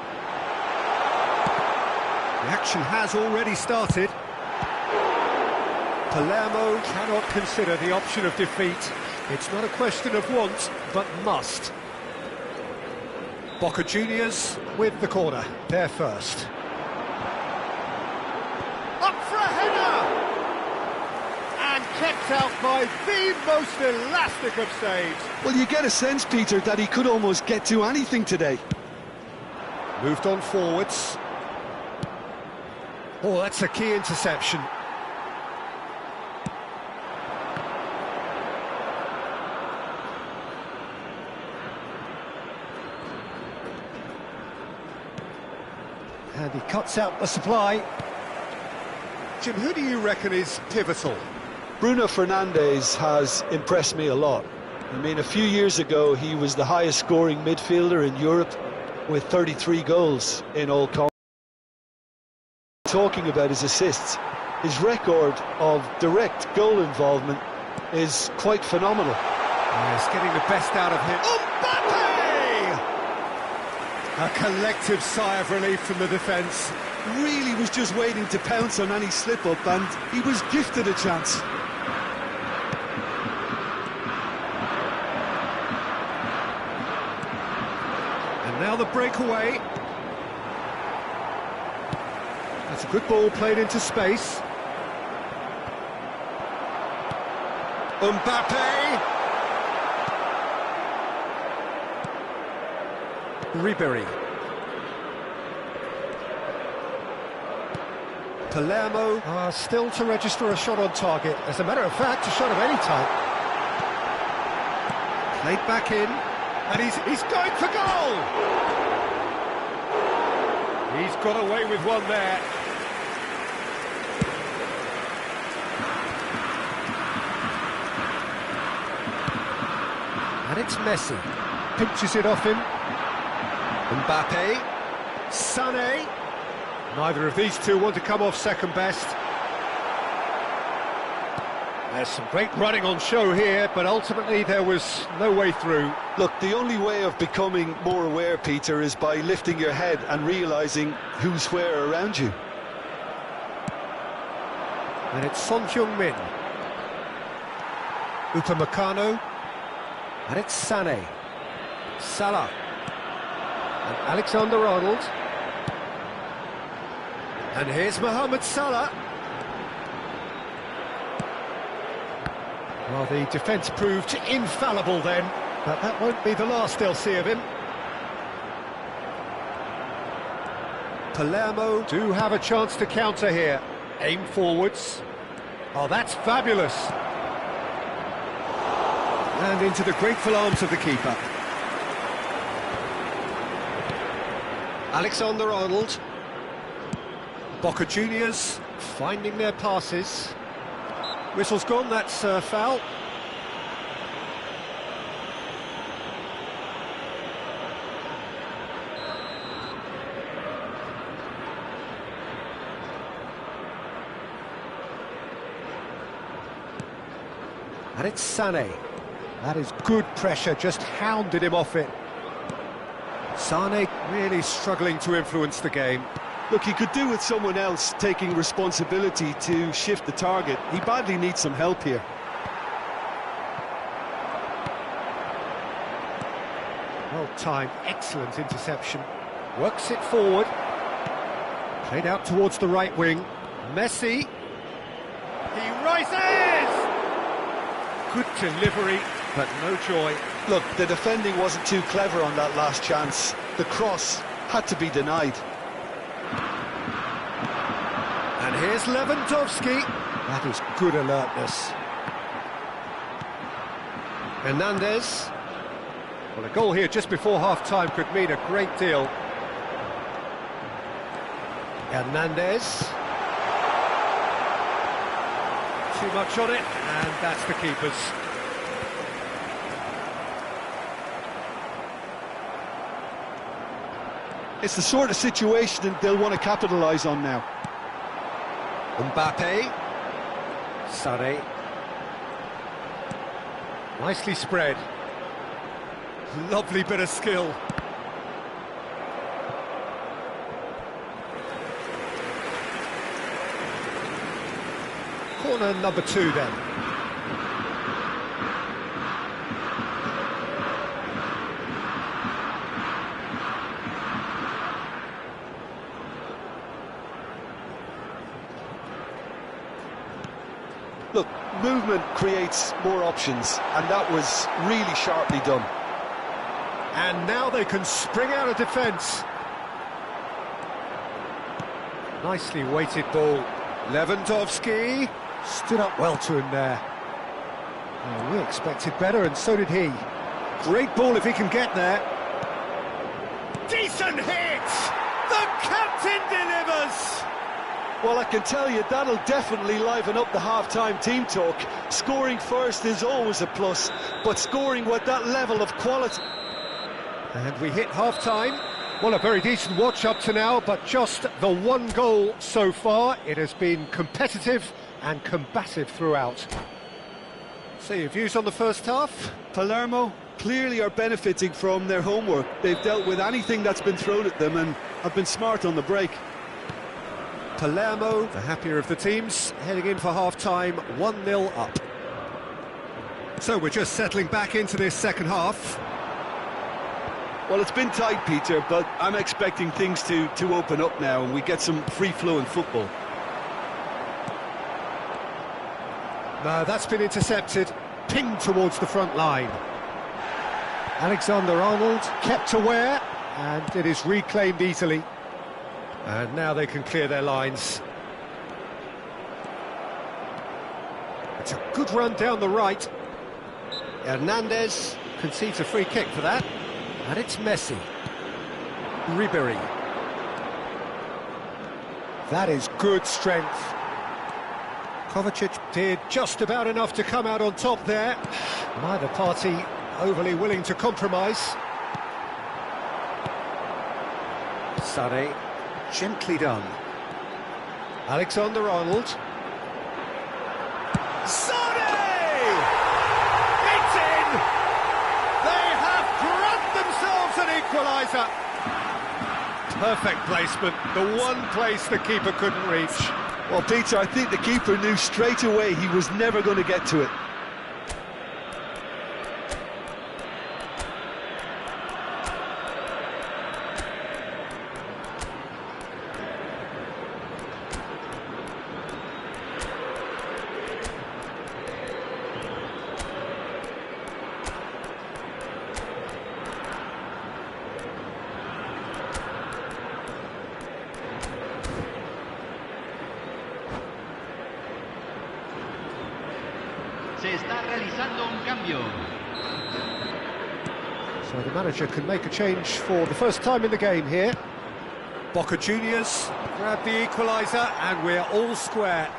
The action has already started. Palermo cannot consider the option of defeat. It's not a question of want, but must. Boca Juniors with the corner, they're first. Up for a header! And kept out by the most elastic of saves. Well, you get a sense, Peter, that he could almost get to anything today. Moved on forwards. Oh, that's a key interception. And he cuts out the supply. Jim, who do you reckon is pivotal? Bruno Fernandes has impressed me a lot. I mean, a few years ago he was the highest scoring midfielder in Europe with 33 goals in all competitions. Talking about his assists, his record of direct goal involvement is quite phenomenal. Yes, getting the best out of him. Mbappe! A collective sigh of relief from the defence. Really was just waiting to pounce on any slip-up, and he was gifted a chance. And now the breakaway. That's a good ball played into space. Mbappe! Ribery. Palermo still to register a shot on target. As a matter of fact, a shot of any type. Played back in, and he's going for goal! He's got away with one there. And it's Messi. Pinches it off him. Mbappe. Sané. Neither of these two want to come off second best. There's some great running on show here, but ultimately there was no way through. Look, the only way of becoming more aware, Peter, is by lifting your head and realising who's where around you. And it's Son Heung-min. Upamecano. And it's Sané. Salah. And Alexander-Arnold. And here's Mohamed Salah. Well, the defence proved infallible then, but that won't be the last they'll see of him. Palermo do have a chance to counter here. Aim forwards. Oh, that's fabulous. And into the grateful arms of the keeper. Alexander-Arnold. Boca Juniors finding their passes. Whistle's gone, that's foul. And it's Sané. That is good pressure, just hounded him off it. Sané really struggling to influence the game. Look, he could do with someone else taking responsibility to shift the target. He badly needs some help here. Well timed, excellent interception. Works it forward. Played out towards the right wing. Messi. He rises! Good delivery, but no joy. Look, the defending wasn't too clever on that last chance. The cross had to be denied. And here's Lewandowski. That is good alertness. Hernandez. Well, a goal here just before half-time could mean a great deal. Hernandez. Too much on it, and that's the keeper's. It's the sort of situation that they'll want to capitalise on now. Mbappe. Sané. Nicely spread. Lovely bit of skill. Corner number 2 then. Look, movement creates more options, and that was really sharply done. And now they can spring out of defence. Nicely weighted ball. Lewandowski stood up well to him there. Well, we expected better, and so did he. Great ball if he can get there. Decent hit! The captain delivers! Well, I can tell you that'll definitely liven up the half-time team talk. Scoring first is always a plus, but scoring with that level of quality... And we hit half-time. Well, a very decent watch up to now, but just the one goal so far. It has been competitive and combative throughout. So your views on the first half? Palermo clearly are benefiting from their homework. They've dealt with anything that's been thrown at them and have been smart on the break. Palermo, the happier of the teams, heading in for half-time, 1-0 up. So we're just settling back into this second half. Well, it's been tight, Peter, but I'm expecting things to open up now and we get some free-flowing football. No, that's been intercepted, pinged towards the front line. Alexander-Arnold kept aware, and it is reclaimed easily. And now they can clear their lines. It's a good run down the right. Hernandez concedes a free kick for that. And it's Messi. Ribery. That is good strength. Kovacic did just about enough to come out on top there. Neither party overly willing to compromise. Sane. Gently done. Alexander-Arnold. Sane! It's in! They have grabbed themselves an equaliser. Perfect placement, the one place the keeper couldn't reach. Well, Peter, I think the keeper knew straight away he was never going to get to it. Se está realizando un cambio. So the manager can make a change for the first time in the game here. Boca Juniors grab the equaliser and we're all square.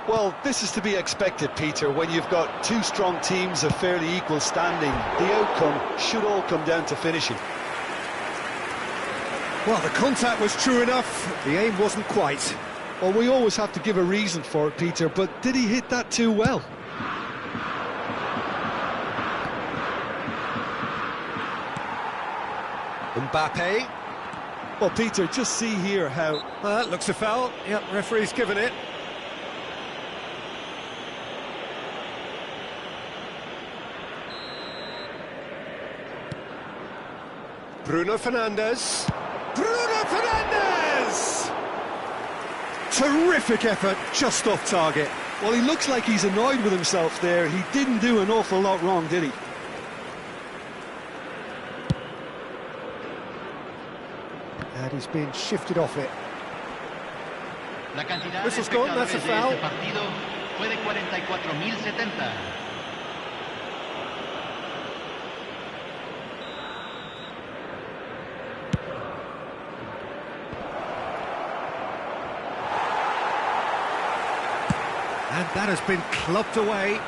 Well, this is to be expected, Peter, when you've got two strong teams of fairly equal standing. The outcome should all come down to finishing. Well, the contact was true enough, the aim wasn't quite. Well, we always have to give a reason for it, Peter, but did he hit that too well? Mbappe. Well, Peter, just see here how... That looks a foul. Yep, referee's given it. Bruno Fernandes. Bruno Fernandes! Terrific effort, just off target. Well, he looks like he's annoyed with himself there. He didn't do an awful lot wrong, did he? And he's been shifted off it. La cantidad Whistle's de gone, that's a espectadores de foul. este partido fue de 44.070. And that has been clubbed away.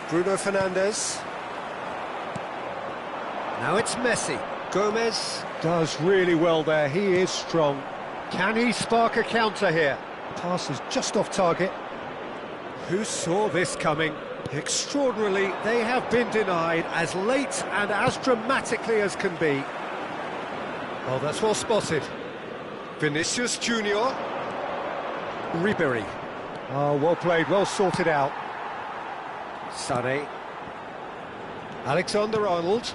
Bruno Fernandes. Now it's Messi. Gomez does really well there, he is strong. Can he spark a counter here? Pass is just off target. Who saw this coming? Extraordinarily, they have been denied as late and as dramatically as can be. Oh, that's well spotted. Vinicius Junior. Ribery. Oh, well played, well sorted out. Sane. Alexander-Arnold.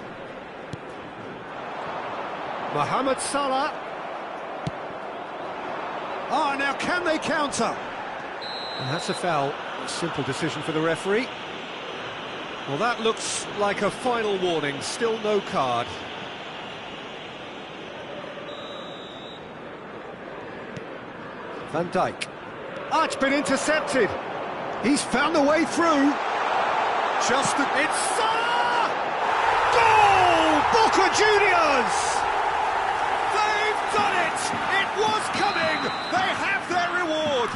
Mohamed Salah. Oh, now can they counter? And that's a foul. A simple decision for the referee. Well, that looks like a final warning. Still no card. Van Dijk. Oh, it's been intercepted. He's found a way through. It's Salah! Goal! Juniors! They've done it! It was coming! They have their reward!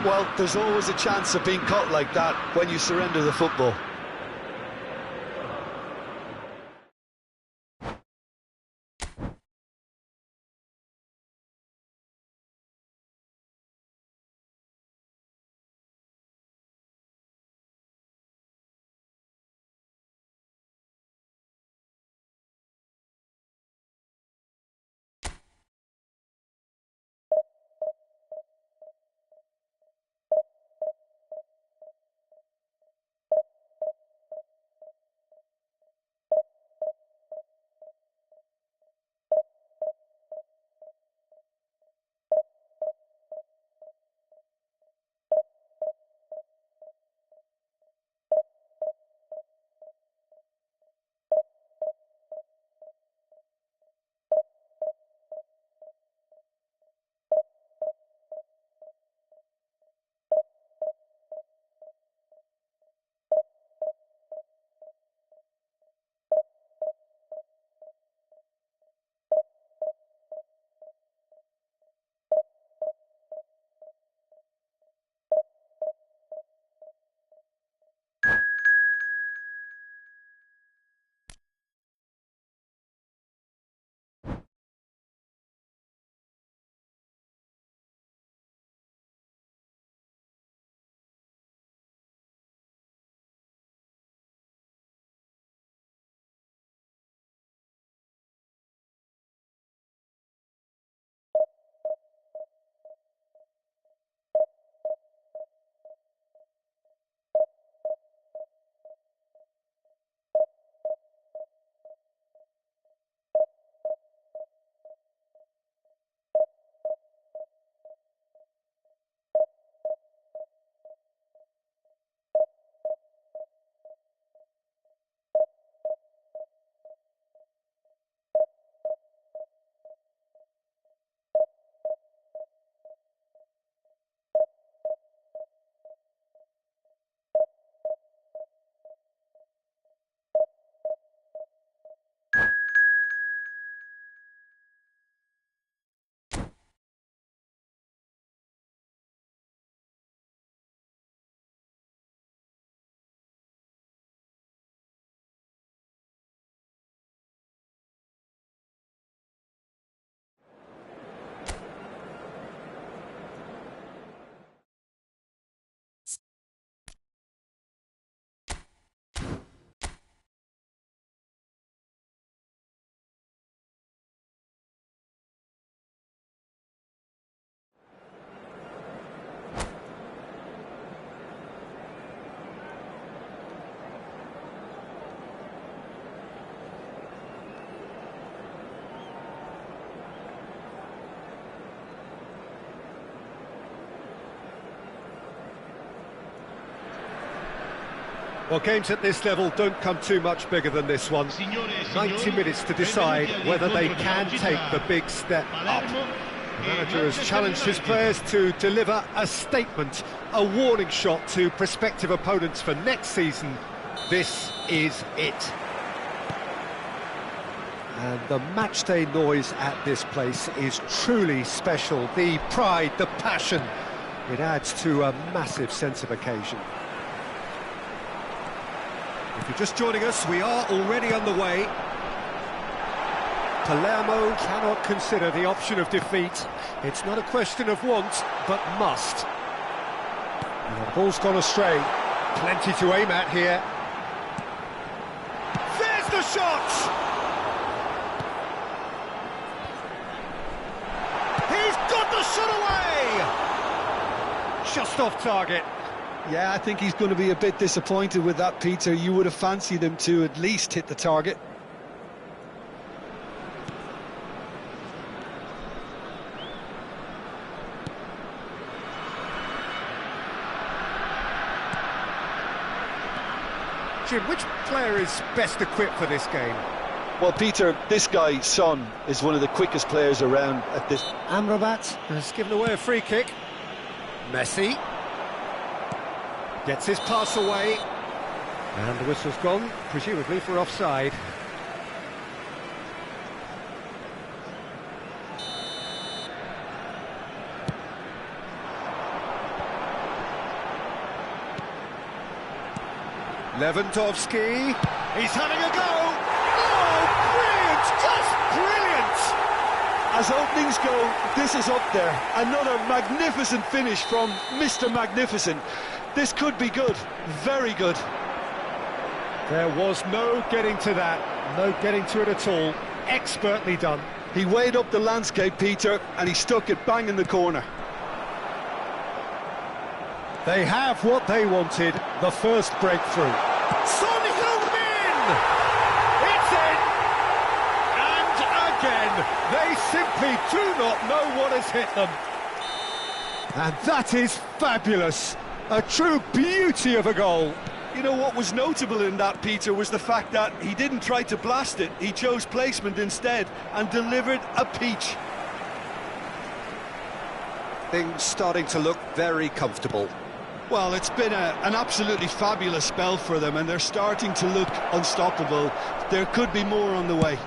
Well, there's always a chance of being caught like that when you surrender the football. Well, games at this level don't come too much bigger than this one. 90 minutes to decide whether they can take the big step up. The manager has challenged his players to deliver a statement, a warning shot to prospective opponents for next season. This is it. And the matchday noise at this place is truly special. The pride, the passion, it adds to a massive sense of occasion. If you're just joining us, we are already underway. Palermo cannot consider the option of defeat. It's not a question of want, but must. And the ball's gone astray. Plenty to aim at here. There's the shot! He's got the shot away! Just off target. Yeah, I think he's going to be a bit disappointed with that, Peter. You would have fancied him to at least hit the target. Jim, which player is best equipped for this game? Well, Peter, this guy, Son, is one of the quickest players around at this... Amrabat has given away a free kick. Messi gets his pass away, and the whistle's gone, presumably for offside. Lewandowski, he's having a go! Oh, brilliant, just brilliant! As openings go, this is up there. Another magnificent finish from Mr. Magnificent. This could be good, very good. There was no getting to that, no getting to it at all. Expertly done. He weighed up the landscape, Peter, and he stuck it bang in the corner. They have what they wanted, the first breakthrough. Son Heung-min! It's in! And again, they simply do not know what has hit them. And that is fabulous. A true beauty of a goal. You know, what was notable in that, Peter, was the fact that he didn't try to blast it. He chose placement instead and delivered a peach. Things starting to look very comfortable. Well, it's been an absolutely fabulous spell for them, and they're starting to look unstoppable. There could be more on the way.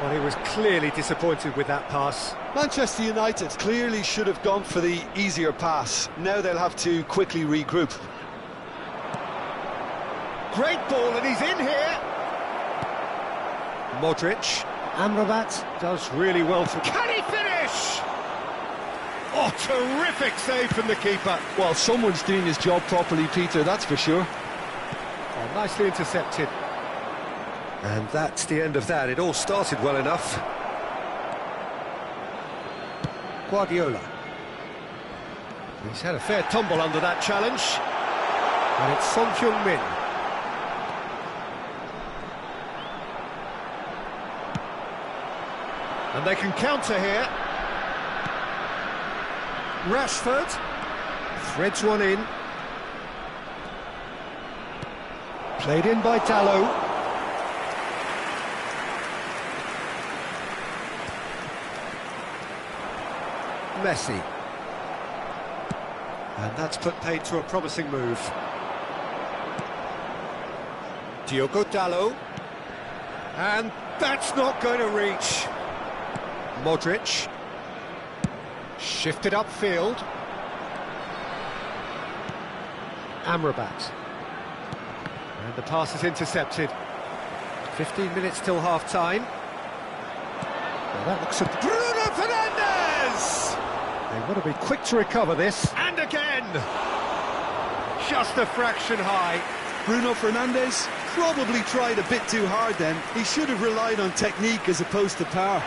Well, he was clearly disappointed with that pass. Manchester United clearly should have gone for the easier pass. Now they'll have to quickly regroup. Great ball, and he's in here. Modric. Amrabat does really well for... Can he finish? Oh, terrific save from the keeper. Well, someone's doing his job properly, Peter, that's for sure. Oh, nicely intercepted. And that's the end of that. It all started well enough. Guardiola. He's had a fair tumble under that challenge. And it's Son Heung-min. And they can counter here. Rashford threads one in. Played in by Dalot. Messi. And that's put paid to a promising move. Diogo Dalot. And that's not going to reach. Modric. Shifted upfield. Amrabat. And the pass is intercepted. 15 minutes till half-time. Well, that looks at Bruno Fernandes! They want to be quick to recover this. And again! Just a fraction high. Bruno Fernandes probably tried a bit too hard then. He should have relied on technique as opposed to power.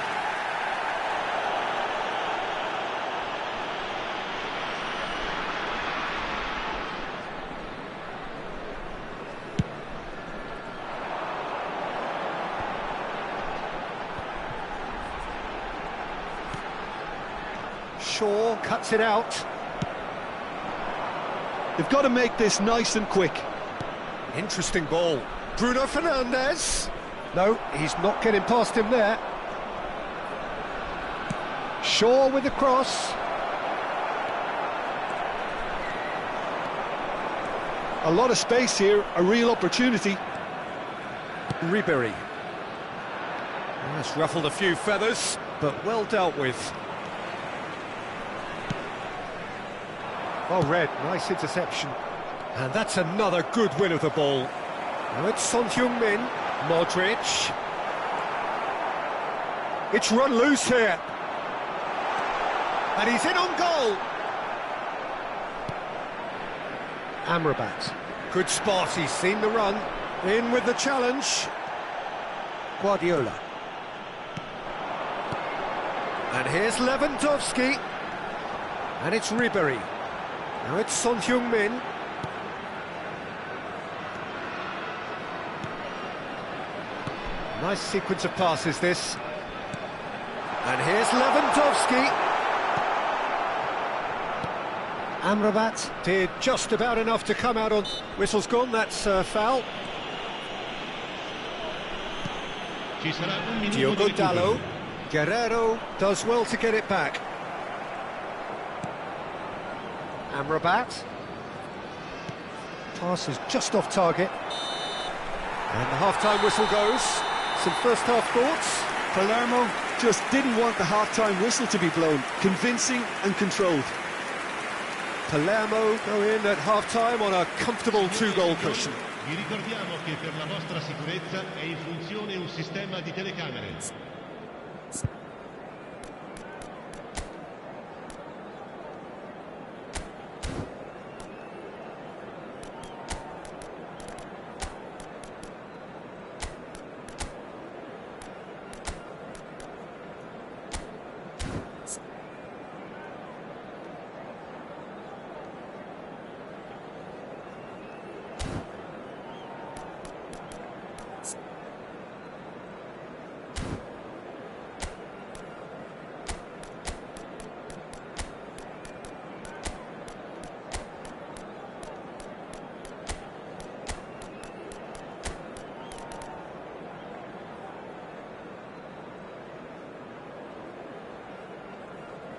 Shaw cuts it out. They've got to make this nice and quick. Interesting ball. Bruno Fernandes. No, he's not getting past him there. Shaw with the cross. A lot of space here, a real opportunity. Ribery. That's ruffled a few feathers, but well dealt with. Well read, nice interception. And that's another good win of the ball. Now it's Son Heung-min, Modric. It's run loose here. And he's in on goal. Amrabat. Good spot, he's seen the run. In with the challenge. Guardiola. And here's Lewandowski. And it's Ribery. Now it's Son Heung-min. Nice sequence of passes, this. And here's Lewandowski. Amrabat did just about enough to come out on... Whistle's gone, that's foul. Diogo Dalot. Guerrero does well to get it back. Amrabat. Pass is just off target. And the half-time whistle goes. Some first-half thoughts? Palermo just didn't want the half-time whistle to be blown. Convincing and controlled. Palermo go in at half-time on a comfortable two-goal cushion. Vi ricordiamo che per la vostra sicurezza è in funzione un sistema di telecamere.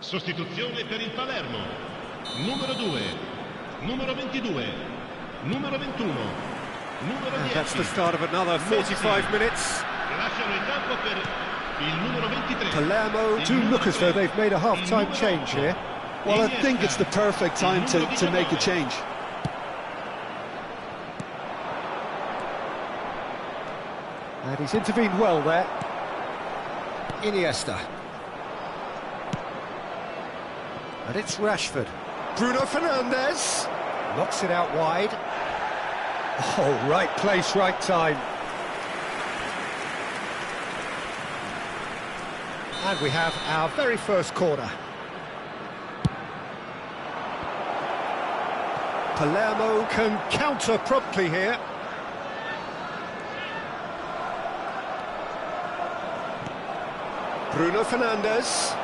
Sostituzione per il Palermo. Numero 2, numero 22, numero 21, numero 10. That's the start of another 45 minutes. Lasciano il campo per il numero 23. Palermo do look as though they've made a half-time change here. Well, I think it's the perfect time to make a change. And he's intervened well there. Iniesta. And it's Rashford. Bruno Fernandes knocks it out wide. Oh, right place, right time. And we have our very first corner. Palermo can counter promptly here. Bruno Fernandes.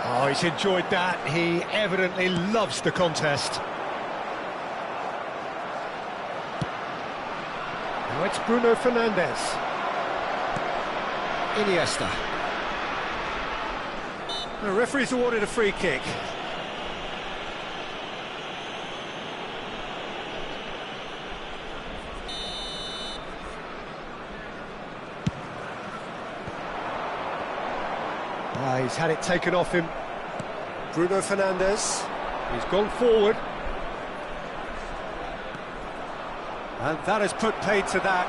Oh, he's enjoyed that. He evidently loves the contest. Now it's Bruno Fernandes. Iniesta. The referee's awarded a free kick. He's had it taken off him. Bruno Fernandes. He's gone forward. And that has put paid to that.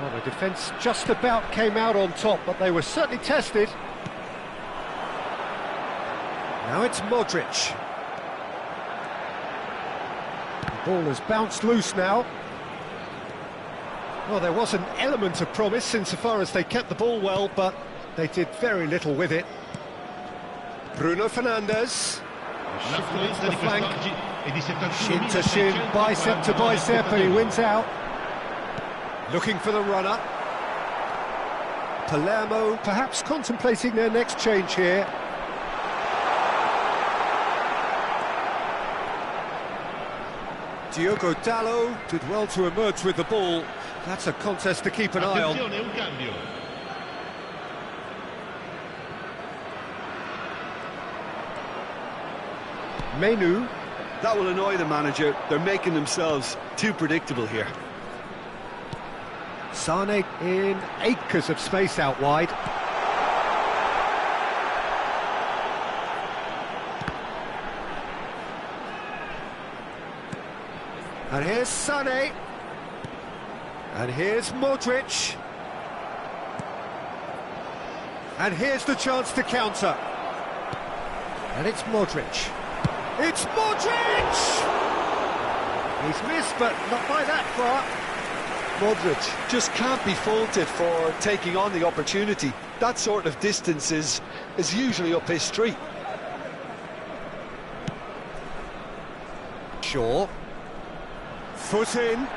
Well, the defence just about came out on top, but they were certainly tested. Now it's Modric. The ball has bounced loose now. Well, there was an element of promise insofar as they kept the ball well, but they did very little with it. Bruno Fernandes. Shifted into the flank. Shin to shin, bicep to bicep, and he wins out. Looking for the runner. Palermo perhaps contemplating their next change here. Diogo Dalot did well to emerge with the ball. That's a contest to keep an eye on. Menu. That will annoy the manager. They're making themselves too predictable here. Sane in acres of space out wide. And here's Sane. And here's Modric. And here's the chance to counter. And it's Modric. It's Modric! He's missed, but not by that far. Modric just can't be faulted for taking on the opportunity. That sort of distance is usually up his street. Shaw. Foot in.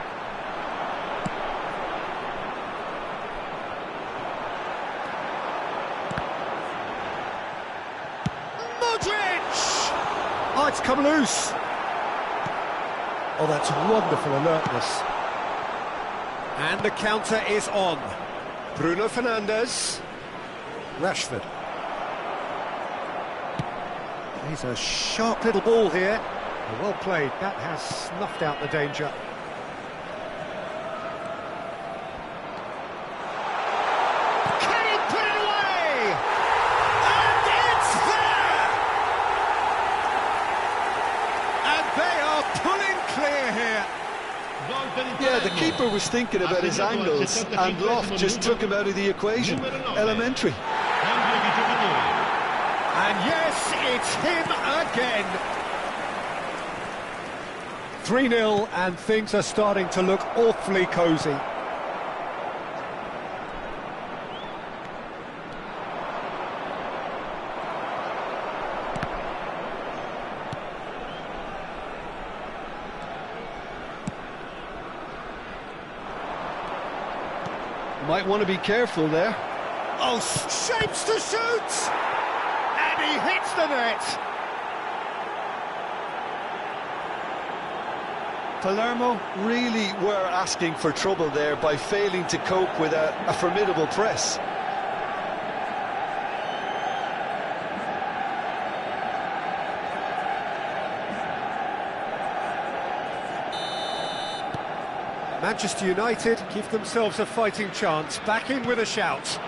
Oh, it's come loose. Oh, that's wonderful alertness. And the counter is on. Bruno Fernandes. Rashford. He's a sharp little ball here. Well played. That has snuffed out the danger. Can he put it away? And it's there! Yeah, the keeper was thinking about his angles, and Loft just took him out of the equation. Elementary. And yes, it's him again. 3-0, and things are starting to look awfully cosy. Might want to be careful there. Oh, shapes to shoot! And he hits the net! Palermo really were asking for trouble there by failing to cope with a formidable press. Manchester United give themselves a fighting chance, back in with a shout.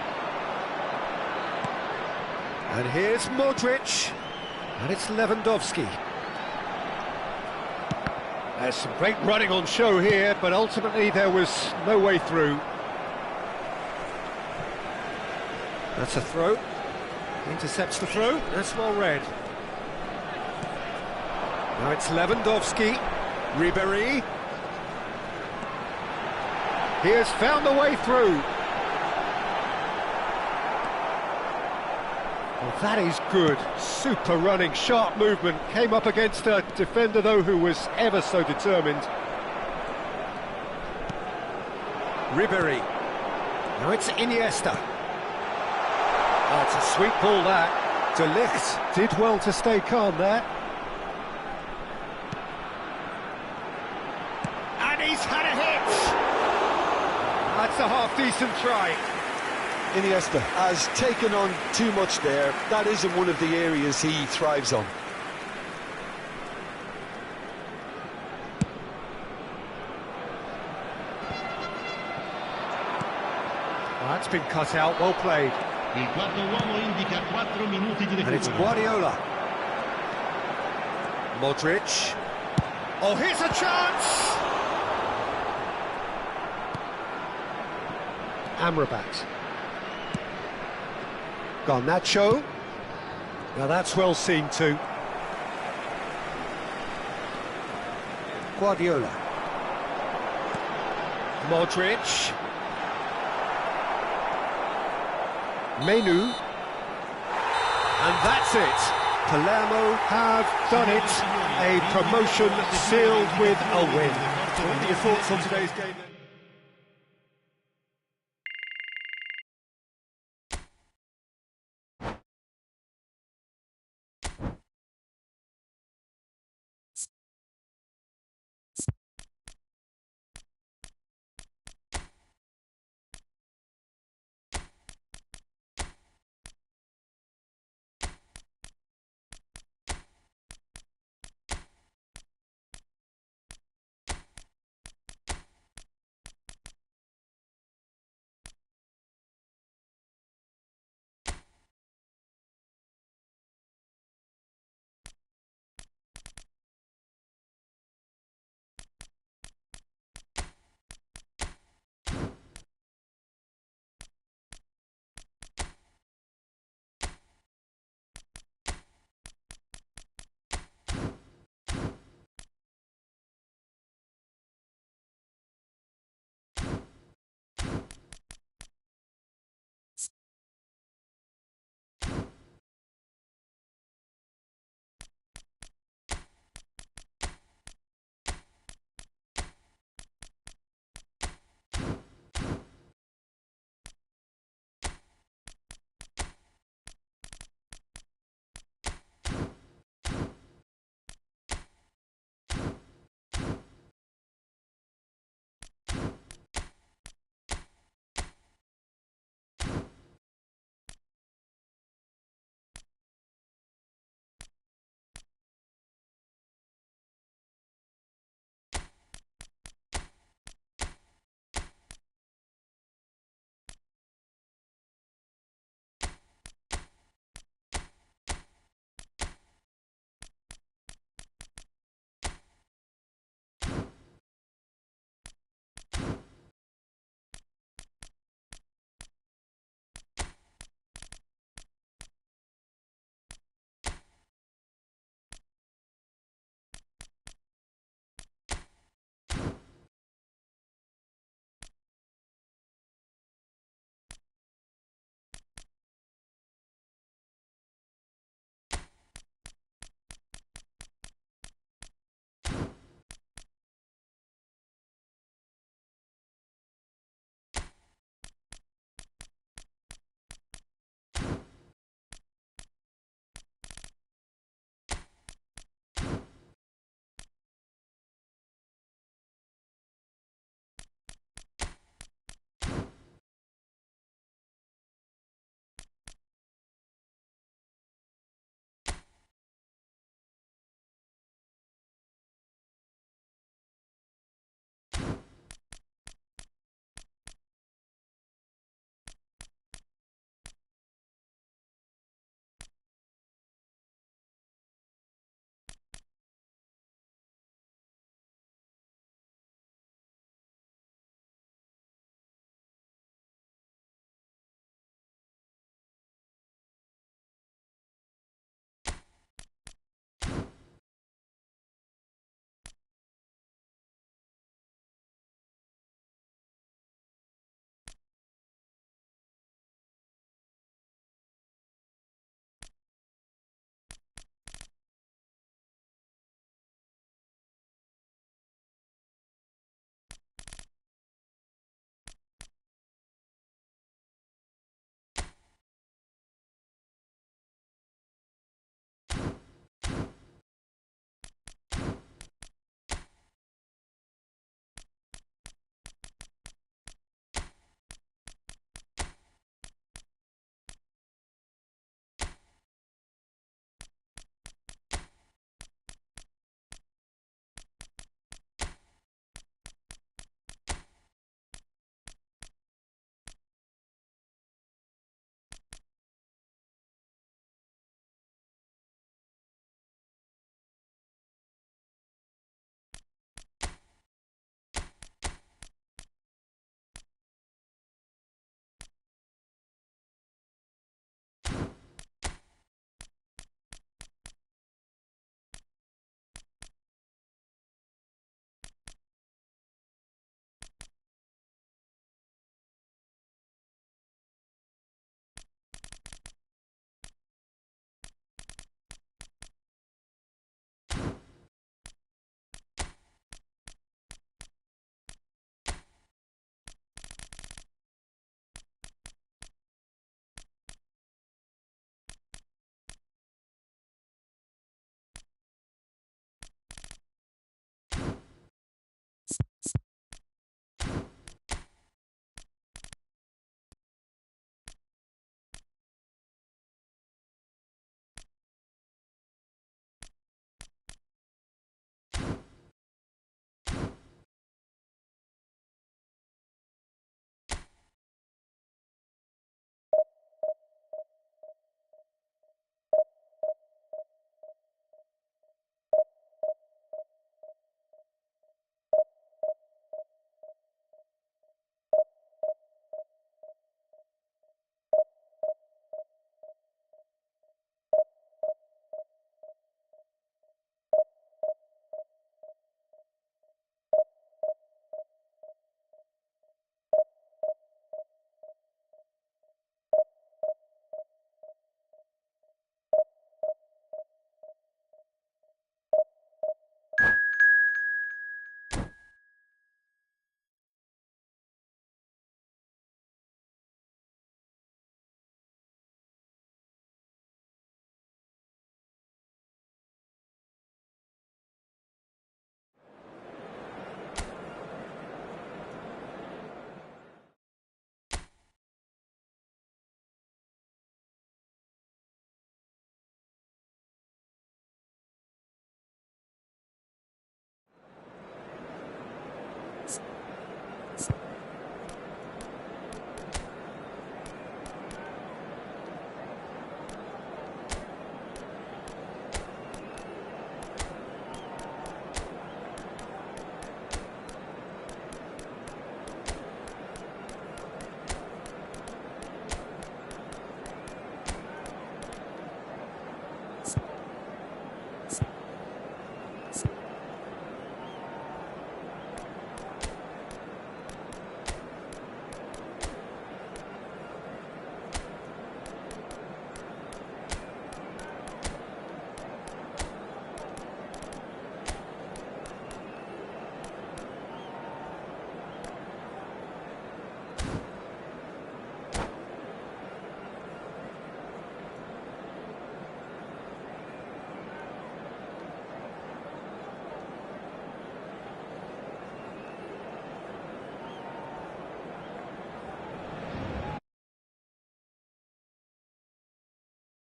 And here's Modric, and it's Lewandowski. There's some great running on show here, but ultimately there was no way through. That's a throw. Intercepts the throw, that's well read. Now it's Lewandowski, Ribéry. He has found a way through. Well, that is good. Super running, sharp movement. Came up against a defender, though, who was ever so determined. Ribéry. Now it's Iniesta. Oh, it's a sweet ball, that. De Ligt did well to stay calm there. And he's had a hit! That's a half-decent try. Iniesta has taken on too much there. That isn't one of the areas he thrives on. Well, that's been cut out, well played. Il quarto uomo indica 4 minuti di And it's recupero. Guardiola. Modric. Oh, here's a chance! Amrabat. Garnacho. Now that's well seen too. Guardiola. Modric. Menu. And that's it. Palermo have done it. A promotion sealed with a win. What are your thoughts on today's game?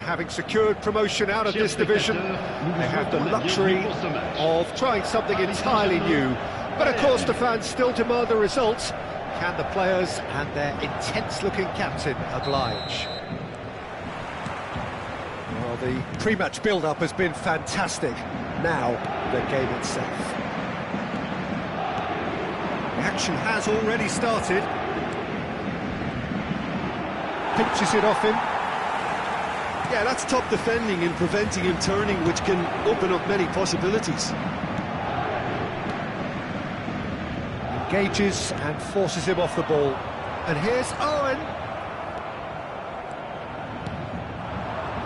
having secured promotion out of this division, they have the luxury of trying something entirely new. But of course the fans still demand the results. Can the players and their intense-looking captain oblige? Well, the pre-match build-up has been fantastic. Now, the game itself. The action has already started. Pinches it off him. Yeah, that's top defending and preventing him turning, which can open up many possibilities. Engages and forces him off the ball. And here's Owen.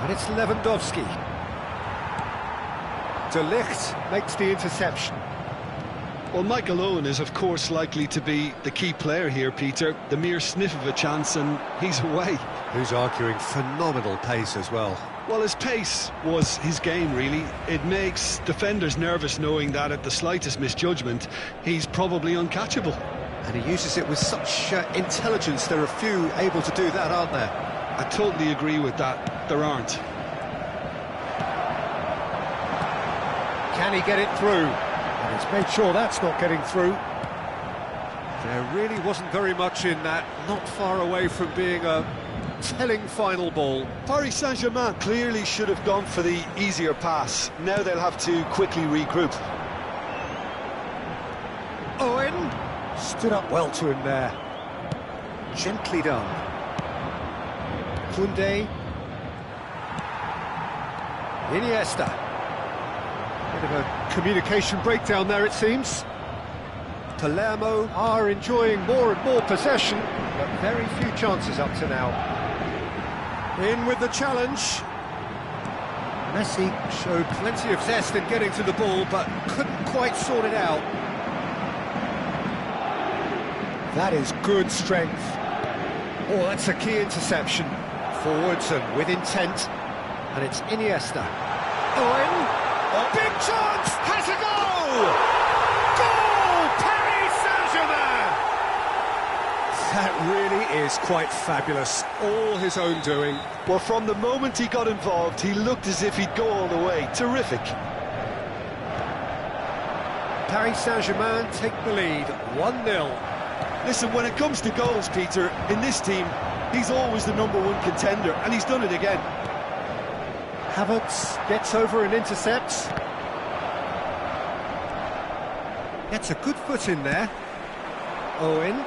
And it's Lewandowski. De Ligt makes the interception. Well, Michael Owen is, of course, likely to be the key player here, Peter. The mere sniff of a chance and he's away. Who's arguing phenomenal pace as well. Well, his pace was his game, really. It makes defenders nervous knowing that at the slightest misjudgment, he's probably uncatchable. And he uses it with such intelligence. There are few able to do that, aren't there? I totally agree with that. There aren't. Can he get it through? And he's made sure that's not getting through. There really wasn't very much in that. Not far away from being a telling final ball. Paris Saint-Germain clearly should have gone for the easier pass. Now they'll have to quickly regroup. Owen stood up well to him there. Gently done. Koundé. Iniesta. Bit of a communication breakdown there, it seems. Palermo are enjoying more and more possession, but very few chances up to now. In with the challenge. Messi showed plenty of zest in getting to the ball, but couldn't quite sort it out. That is good strength. Oh, that's a key interception. Forwards and with intent. And it's Iniesta. Owen. Oh, big chance! Has a goal! Goal! Paris Saint-Germain! That really is quite fabulous. All his own doing. Well, from the moment he got involved, he looked as if he'd go all the way. Terrific. Paris Saint-Germain take the lead, 1-0. Listen, when it comes to goals, Peter, in this team, he's always the #1 contender, and he's done it again. Havertz gets over and intercepts. Gets a good foot in there. Owen.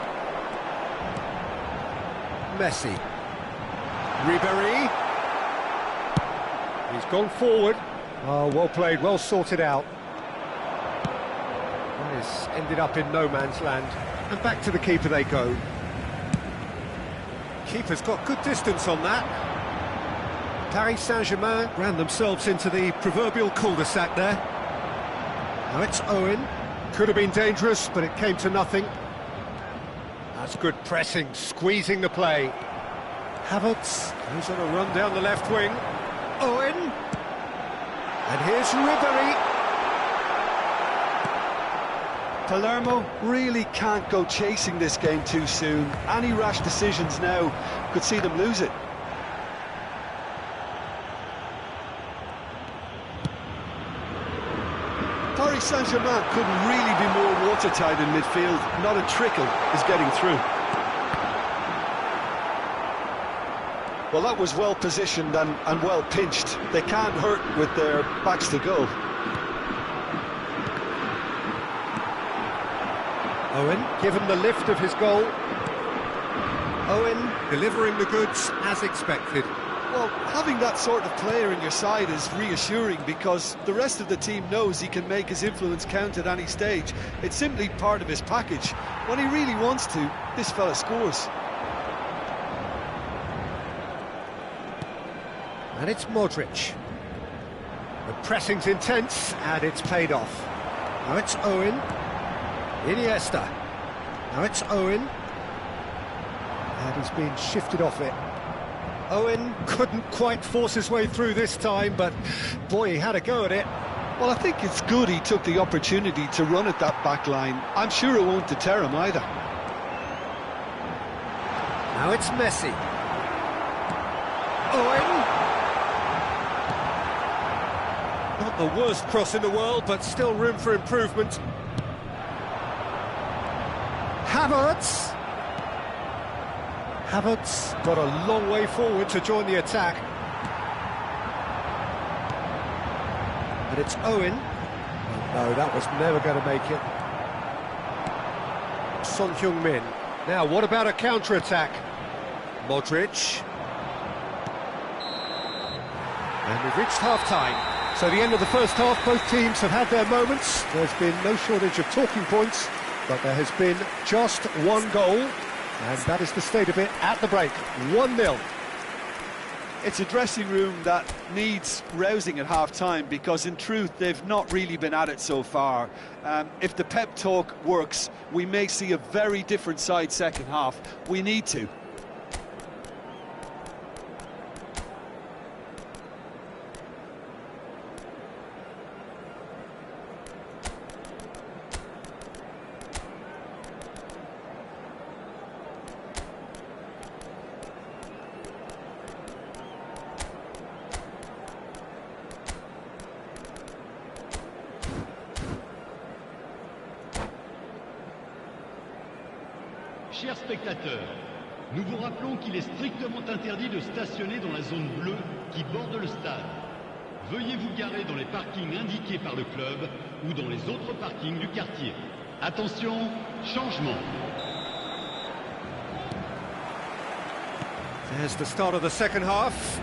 Messi. Ribéry. He's gone forward. Oh, well played, well sorted out. That has ended up in no man's land. And back to the keeper they go. Keeper's got good distance on that. Paris Saint-Germain ran themselves into the proverbial cul-de-sac there. Now it's Owen. Could have been dangerous, but it came to nothing. That's good pressing, squeezing the play. Havertz goes on a run down the left wing. Owen. And here's Ribéry. Palermo really can't go chasing this game too soon. Any rash decisions now could see them lose it. Paris Saint-Germain couldn't really be more watertight in midfield. Not a trickle is getting through. Well, that was well positioned and well pinched. They can't hurt with their backs to goal. Owen, given the lift of his goal. Owen delivering the goods as expected. Well, having that sort of player in your side is reassuring because the rest of the team knows he can make his influence count at any stage. It's simply part of his package. When he really wants to, this fella scores. And it's Modric. The pressing's intense and it's paid off. Now it's Owen. Iniesta. Now it's Owen. And he's been shifted off it. Owen couldn't quite force his way through this time, but boy, he had a go at it. Well, I think it's good he took the opportunity to run at that back line. I'm sure it won't deter him either. Now it's Messi. Owen. Not the worst cross in the world, but still room for improvement. Havertz got a long way forward to join the attack. And it's Owen. Oh, no, that was never going to make it. Son Heung-min. Now, what about a counter-attack? Modric. And we've reached half-time. So the end of the first half, both teams have had their moments. There's been no shortage of talking points, but there has been just one goal, and that is the state of it at the break. 1-0. It's a dressing room that needs rousing at half-time, because in truth they've not really been at it so far. If the pep talk works, we may see a very different side second half. We need to. Chers spectateurs, nous vous rappelons qu'il est strictement interdit de stationner dans la zone bleue qui borde le stade. Veuillez vous garer dans les parkings indiqués par le club ou dans les autres parkings du quartier. Attention, changement. There's the start of the second half.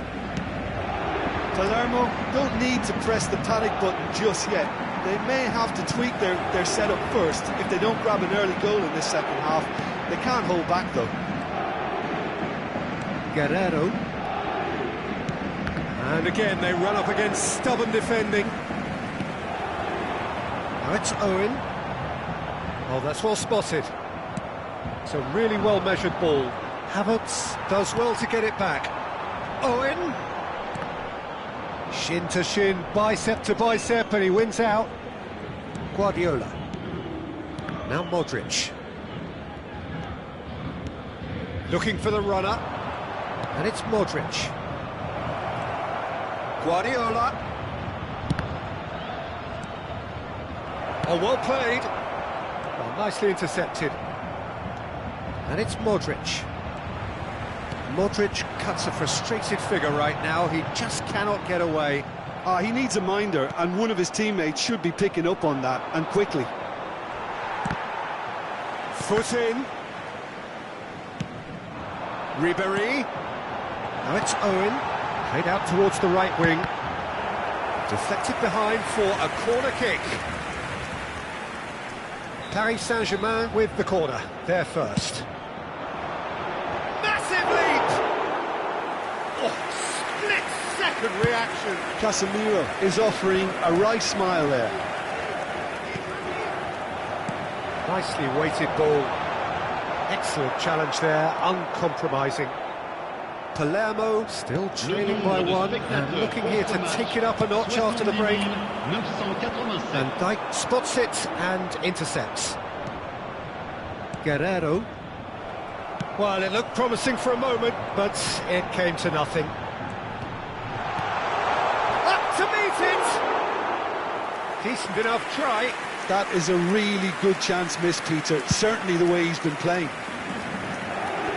Palermo don't need to press the panic button just yet. They may have to tweak their setup first if they don't grab an early goal in this second half. They can't hold back though. Guerrero. And again they run up against stubborn defending. Now it's Owen. Oh, that's well spotted. It's a really well measured ball. Havertz does well to get it back. Owen. Shin to shin, bicep to bicep, and he wins out. Guardiola. Now Modric. Looking for the runner. And it's Modric. Guardiola. Oh, well played. Well, nicely intercepted. And it's Modric. Modric cuts a frustrated figure right now. He just cannot get away. He needs a minder, and one of his teammates should be picking up on that, and quickly. Foot in. Ribéry. Now it's Owen. Played out towards the right wing. Deflected behind for a corner kick. Paris Saint-Germain with the corner. They're first. Massive leap! Oh, split-second reaction. Casemiro is offering a right smile there. Nicely weighted ball. Excellent challenge there, uncompromising. Palermo still trailing by one and looking here to take it up a notch after the break. And Dijk spots it and intercepts. Guerrero. Well, it looked promising for a moment, but it came to nothing. Up to meet it! Decent enough try. That is a really good chance missed, Peter. Certainly the way he's been playing.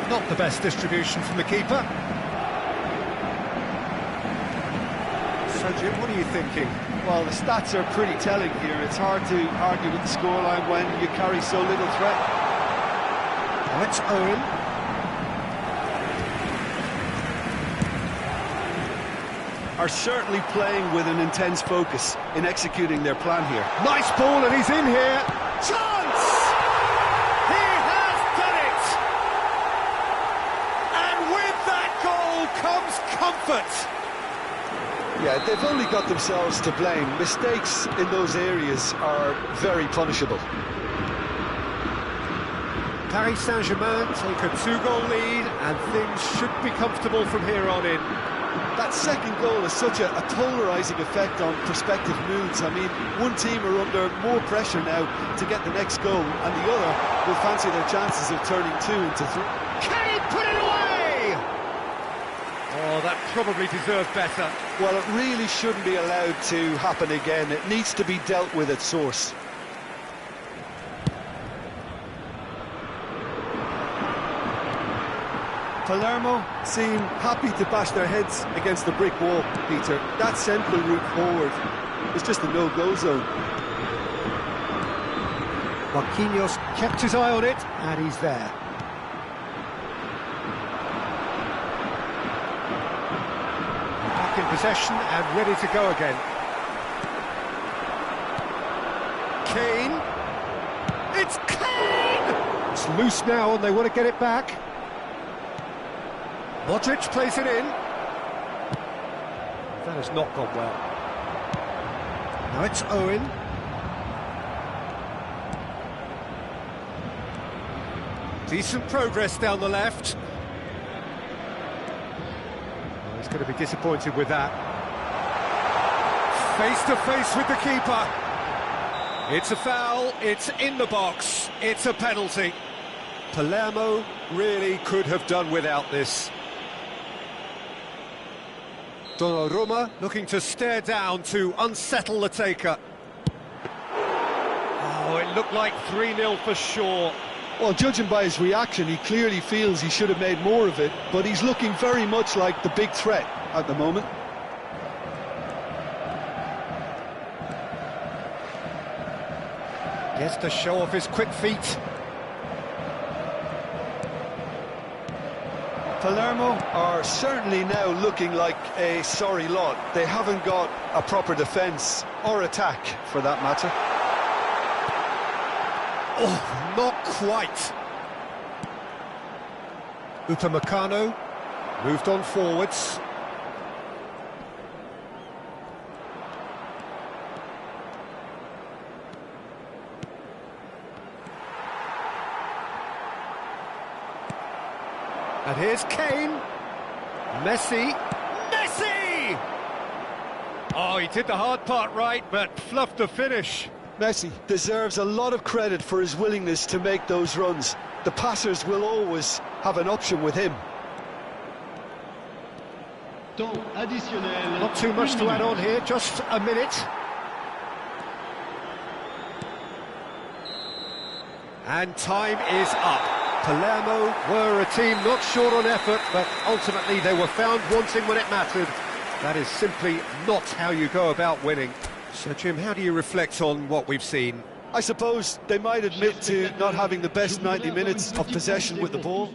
Not the best distribution from the keeper. So, Jim, what are you thinking? Well, the stats are pretty telling here. It's hard to argue with the scoreline when you carry so little threat. Oh, it's Owen. Are certainly playing with an intense focus in executing their plan here. Nice ball, and he's in here. Chance! He has done it! And with that goal comes comfort. Yeah, they've only got themselves to blame. Mistakes in those areas are very punishable. Paris Saint-Germain take a 2-goal lead, and things should be comfortable from here on in. That second goal has such a polarising effect on prospective moods. I mean, one team are under more pressure now to get the next goal, and the other will fancy their chances of turning 2 into 3. Can he put it away? Oh, that probably deserved better. Well, it really shouldn't be allowed to happen again. It needs to be dealt with at source. Palermo seem happy to bash their heads against the brick wall, Peter. That central route forward is just a no-go zone. Marquinhos kept his eye on it, and he's there. Back in possession and ready to go again. Kane. It's Kane! It's loose now and they want to get it back. Modric plays it in. That has not gone well. Now it's Owen. Decent progress down the left. Oh, he's going to be disappointed with that. Face to face with the keeper. It's a foul, it's in the box, it's a penalty. Palermo really could have done without this. Donnarumma looking to stare down to unsettle the taker. Oh, it looked like 3-0 for sure. Well, judging by his reaction, he clearly feels he should have made more of it, but he's looking very much like the big threat at the moment. Gets to show off his quick feet. Palermo are certainly now looking like a sorry lot. They haven't got a proper defence, or attack for that matter. Oh, not quite. Upamecano moved on forwards. And here's Kane. Messi. Messi! Oh, he did the hard part right, but fluffed the finish. Messi deserves a lot of credit for his willingness to make those runs. The passers will always have an option with him. Temps additionnel. Not too much to add on here, just a minute. And time is up. Palermo were a team not short on effort, but ultimately they were found wanting when it mattered. That is simply not how you go about winning. So, Jim, how do you reflect on what we've seen? I suppose they might admit to not having the best 90 minutes of possession with the ball.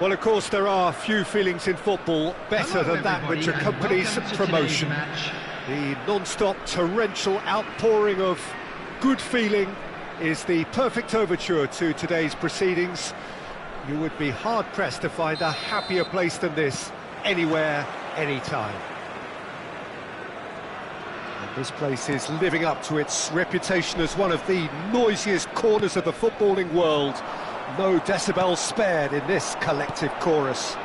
Well, of course, there are few feelings in football better than that which accompanies promotion. The non-stop torrential outpouring of good feeling is the perfect overture to today's proceedings. You would be hard-pressed to find a happier place than this, anywhere, anytime. And this place is living up to its reputation as one of the noisiest corners of the footballing world. No decibels spared in this collective chorus.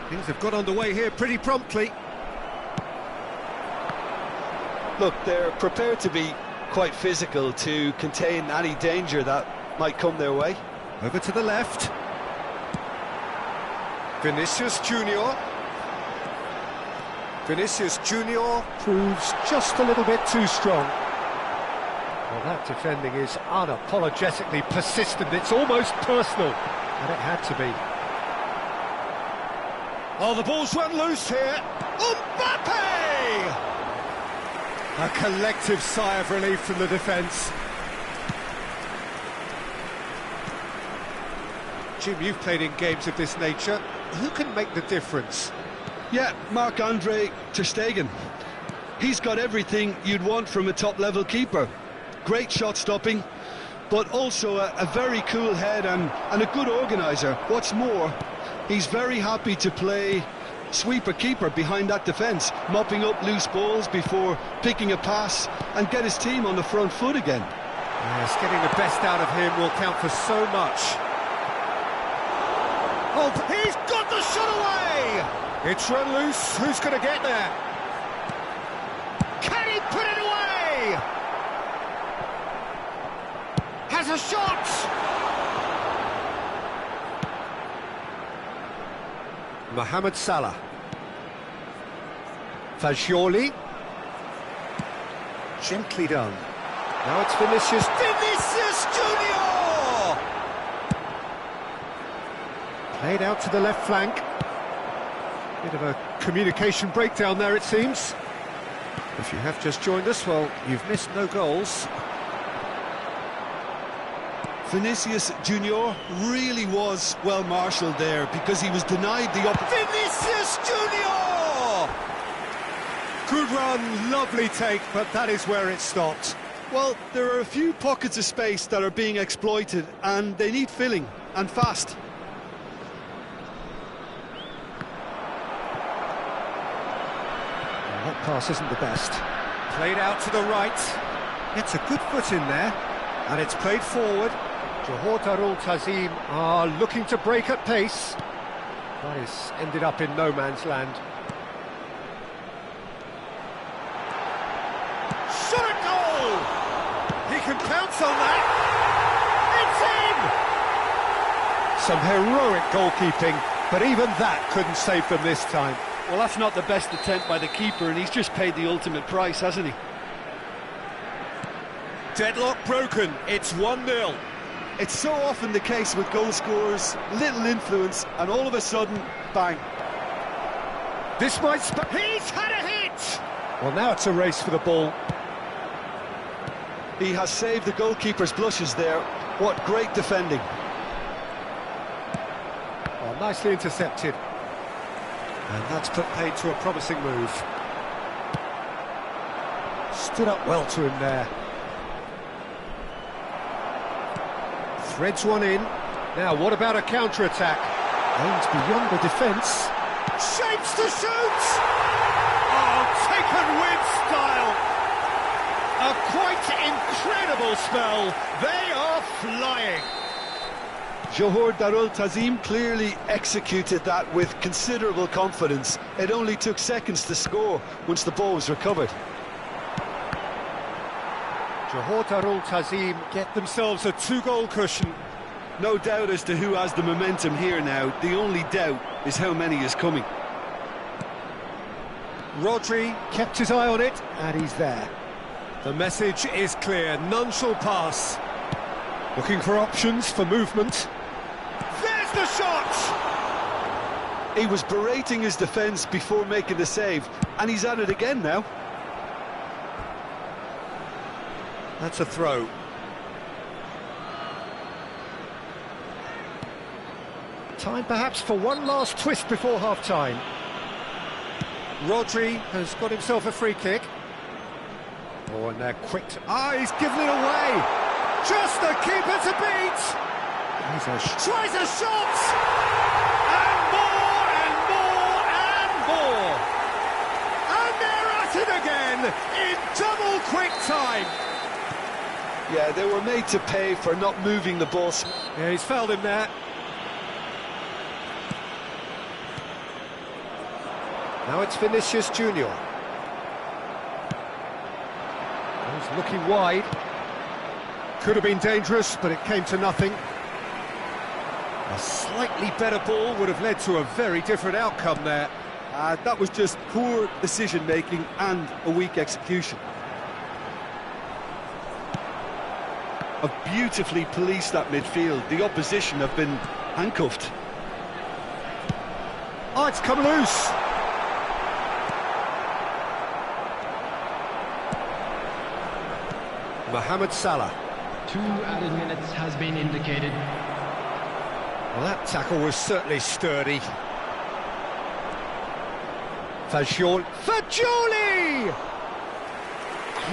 Things have got underway here pretty promptly. Look, they're prepared to be quite physical to contain any danger that might come their way. Over to the left. Vinicius Junior. Vinicius Junior proves just a little bit too strong. Well, that defending is unapologetically persistent. It's almost personal, and it had to be. Oh, the ball's run loose here. Mbappe! A collective sigh of relief from the defence. Jim, you've played in games of this nature. Who can make the difference? Yeah, Marc-Andre ter Stegen. He's got everything you'd want from a top-level keeper. Great shot stopping, but also a very cool head and a good organiser. What's more, he's very happy to play sweeper-keeper behind that defence, mopping up loose balls before picking a pass and get his team on the front foot again. Yes, getting the best out of him will count for so much. Oh, he's got the shot away! It's run loose, who's going to get there? Can he put it away? Has a shot! Mohamed Salah. Fagioli. Gently done. Now it's Vinicius. Vinicius Junior! Played out to the left flank. Bit of a communication breakdown there, it seems. If you have just joined us, well, you've missed no goals. Vinicius Junior really was well marshalled there because he was denied the opportunity. Vinicius Junior! Good run, lovely take, but that is where it stopped. Well, there are a few pockets of space that are being exploited and they need filling, and fast. That pass isn't the best. Played out to the right. It's a good foot in there, and it's played forward. Johor Darul Tazim are looking to break at pace. That is ended up in no man's land. Shot at goal! He can pounce on that. It's in! Some heroic goalkeeping, but even that couldn't save them this time. Well, that's not the best attempt by the keeper, and he's just paid the ultimate price, hasn't he? Deadlock broken, it's 1-0. It's so often the case with goal scorers, little influence, and all of a sudden, bang. This might... He's had a hit! Well, now it's a race for the ball. He has saved the goalkeeper's blushes there. What great defending. Oh, nicely intercepted. And that's put paid to a promising move. Stood up well to him there. Threads one in. Now, what about a counter-attack? Aims beyond the defence. Shapes to shoot! Oh, taken with style! A quite incredible spell. They are flying. Johor Darul Tazim clearly executed that with considerable confidence. It only took seconds to score once the ball was recovered. Johor Darul Tazim get themselves a 2-goal cushion. No doubt as to who has the momentum here now. The only doubt is how many is coming. Rodri kept his eye on it, and he's there. The message is clear, none shall pass. Looking for options for movement. There's the shot! He was berating his defence before making the save, and he's at it again now. That's a throw. Time perhaps for one last twist before half-time. Rodri has got himself a free kick. Oh, and they're quick to... he's given it away! Just the keeper to beat! Tries a shot! And more, and more, and more! And they're at it again, in double quick time! Yeah, they were made to pay for not moving the ball. Yeah, he's fouled him there. Now it's Vinicius Junior. He's looking wide. Could have been dangerous, but it came to nothing. A slightly better ball would have led to a very different outcome there. That was just poor decision-making and a weak execution. Have beautifully policed that midfield. The opposition have been handcuffed. Oh, it's come loose. Mohamed Salah. 2 added minutes has been indicated. Well, that tackle was certainly sturdy. Fagioli!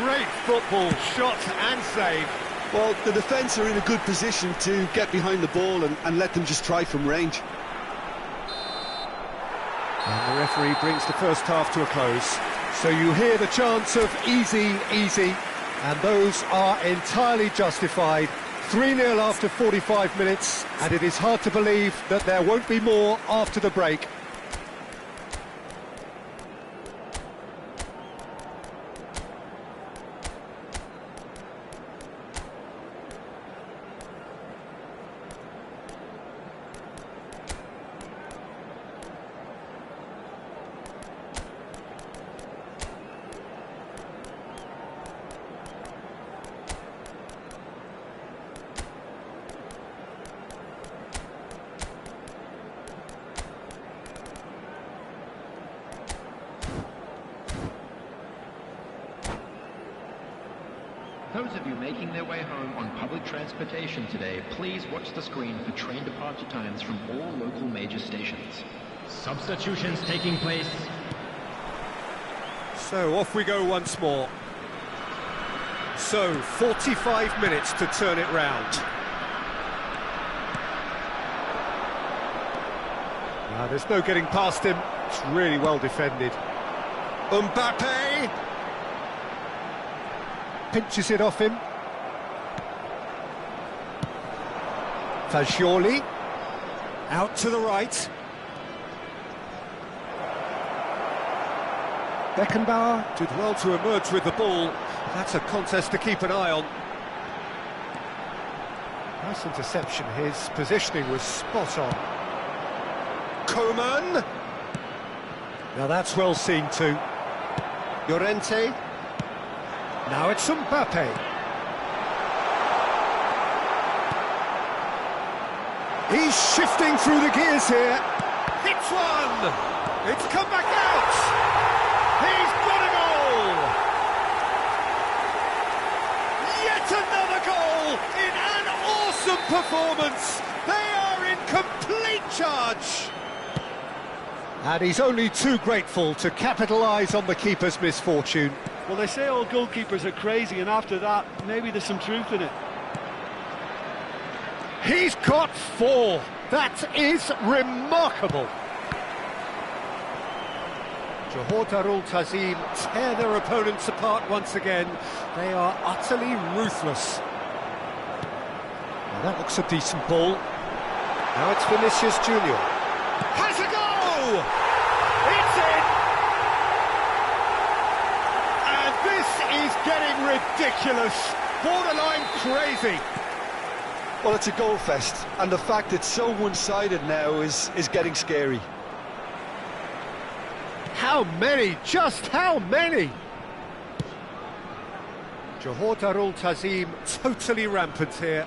Great football, shot and save. Well, the defence are in a good position to get behind the ball and let them just try from range. And the referee brings the first half to a close. So you hear the chants of easy, easy, and those are entirely justified. 3-0 after 45 minutes, and it is hard to believe that there won't be more after the break. Those of you making their way home on public transportation today, please watch the screen for train departure times from all local major stations. Substitutions taking place. So off we go once more. So 45 minutes to turn it round. There's no getting past him. It's really well defended. Mbappe pinches it off him. Fagioli out to the right. Beckenbauer did well to emerge with the ball. That's a contest to keep an eye on. Nice interception. His positioning was spot on. Coman. Now that's well seen too. Llorente. Now it's Mbappe. He's shifting through the gears here. Hits one. It's come back out. He's got a goal. Yet another goal in an awesome performance. They are in complete charge. And he's only too grateful to capitalise on the keeper's misfortune. Well, they say all goalkeepers are crazy, and after that, maybe there's some truth in it. He's got 4. That is remarkable. Johor Darul Tazim tear their opponents apart once again. They are utterly ruthless. Now that looks a decent ball. Now it's Vinicius Junior. Has a go! It's in! And this is getting ridiculous. Borderline crazy. Well, it's a goal fest, and the fact it's so one-sided now is getting scary. How many? Just how many? Johor Darul Tazim totally rampant here.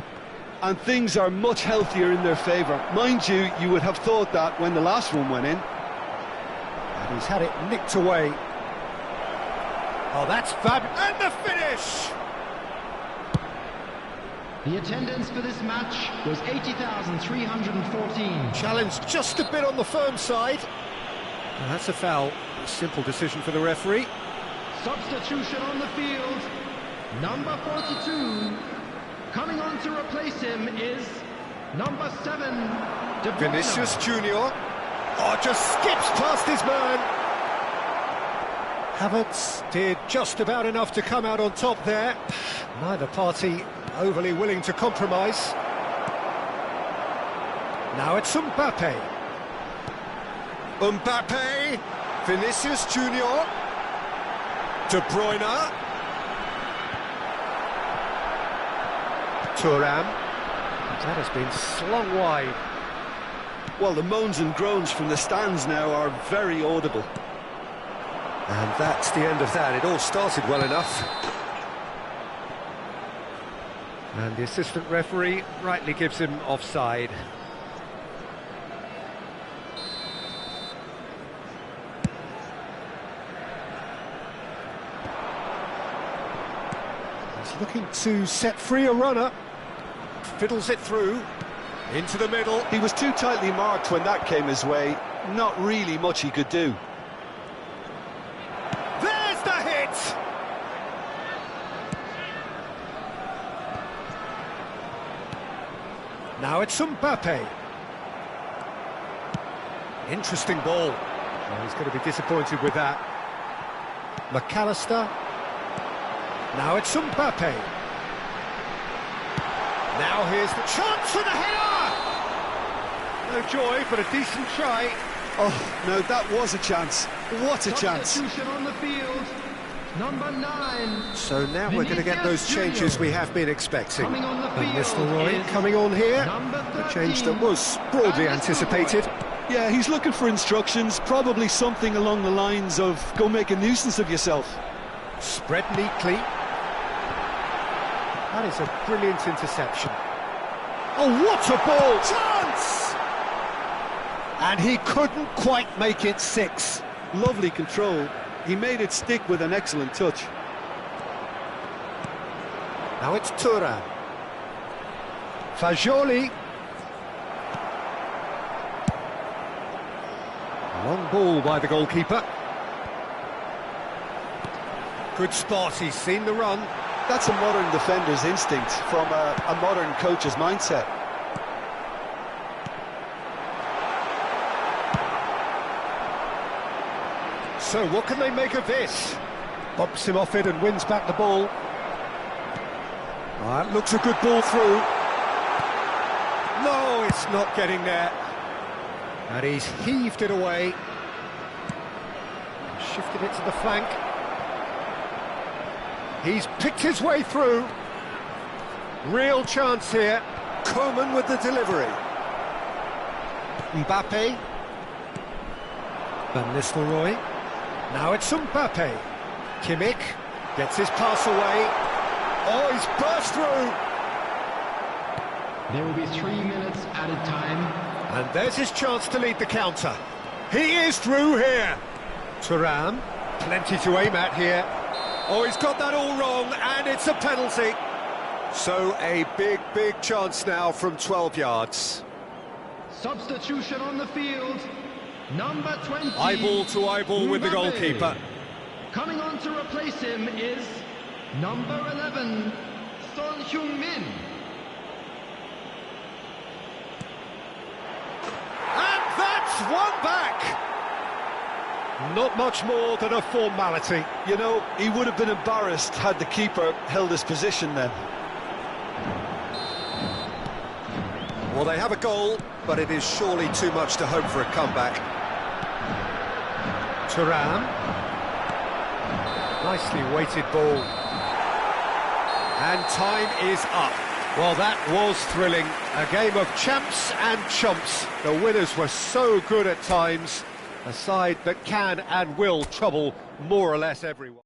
And things are much healthier in their favour. Mind you, you would have thought that when the last one went in. And he's had it nicked away. Oh, that's fab. And the finish! The attendance for this match was 80,314. Challenge just a bit on the firm side. Well, that's a foul. A simple decision for the referee. Substitution on the field. Number 42. Coming on to replace him is number 7, Vinicius Junior. Oh, just skips past his man. Havertz did just about enough to come out on top there. Neither party overly willing to compromise. Now it's Mbappe. Mbappe, Vinicius Junior, De Bruyne, Thuram. That has been slung wide. Well, the moans and groans from the stands now are very audible. And that's the end of that. It all started well enough. And the assistant referee rightly gives him offside. He's looking to set free a runner. Fiddles it through. Into the middle. He was too tightly marked when that came his way. Not really much he could do. There's the hit! Now it's Mbappe. Interesting ball. Oh, he's going to be disappointed with that. McAllister. Now it's Mbappe. Now here's the chance for the header! No joy, but a decent try. Oh, no, that was a chance. What a chance. Substitution on the field. Number 9. So now we're going to get those changes we have been expecting. Coming on the And field Nistelrooy is coming on here. number A change 13. that was broadly anticipated. Yeah, he's looking for instructions, probably something along the lines of go make a nuisance of yourself. Spread neatly. That is a brilliant interception. Oh, what a ball! Chance! And he couldn't quite make it 6. Lovely control. He made it stick with an excellent touch. Now it's Thuram. Fagioli. Long ball by the goalkeeper. Good spot, he's seen the run. That's a modern defender's instinct from a modern coach's mindset. So what can they make of this? Bumps him off it and wins back the ball. That looks a good ball through. No, it's not getting there. And he's heaved it away. Shifted it to the flank. He's picked his way through. Real chance here. Koeman with the delivery. Mbappe. Van Nistelrooy. Now it's Mbappe. Kimmich gets his pass away. Oh, he's burst through. There will be 3 minutes added time. And there's his chance to lead the counter. He is through here. Thuram, plenty to aim at here. Oh, he's got that all wrong, and it's a penalty. So a big, big chance now from 12 yards. Substitution on the field. Number 20. Eyeball to eyeball with the Mbappe. goalkeeper. Coming on to replace him is number 11, Son Heung-min. And that's one back. Not much more than a formality. You know, he would have been embarrassed had the keeper held his position then. Well, they have a goal, but it is surely too much to hope for a comeback. Thuram. Nicely weighted ball. And time is up. Well, that was thrilling. A game of champs and chumps. The winners were so good at times. A side that can and will trouble more or less everyone.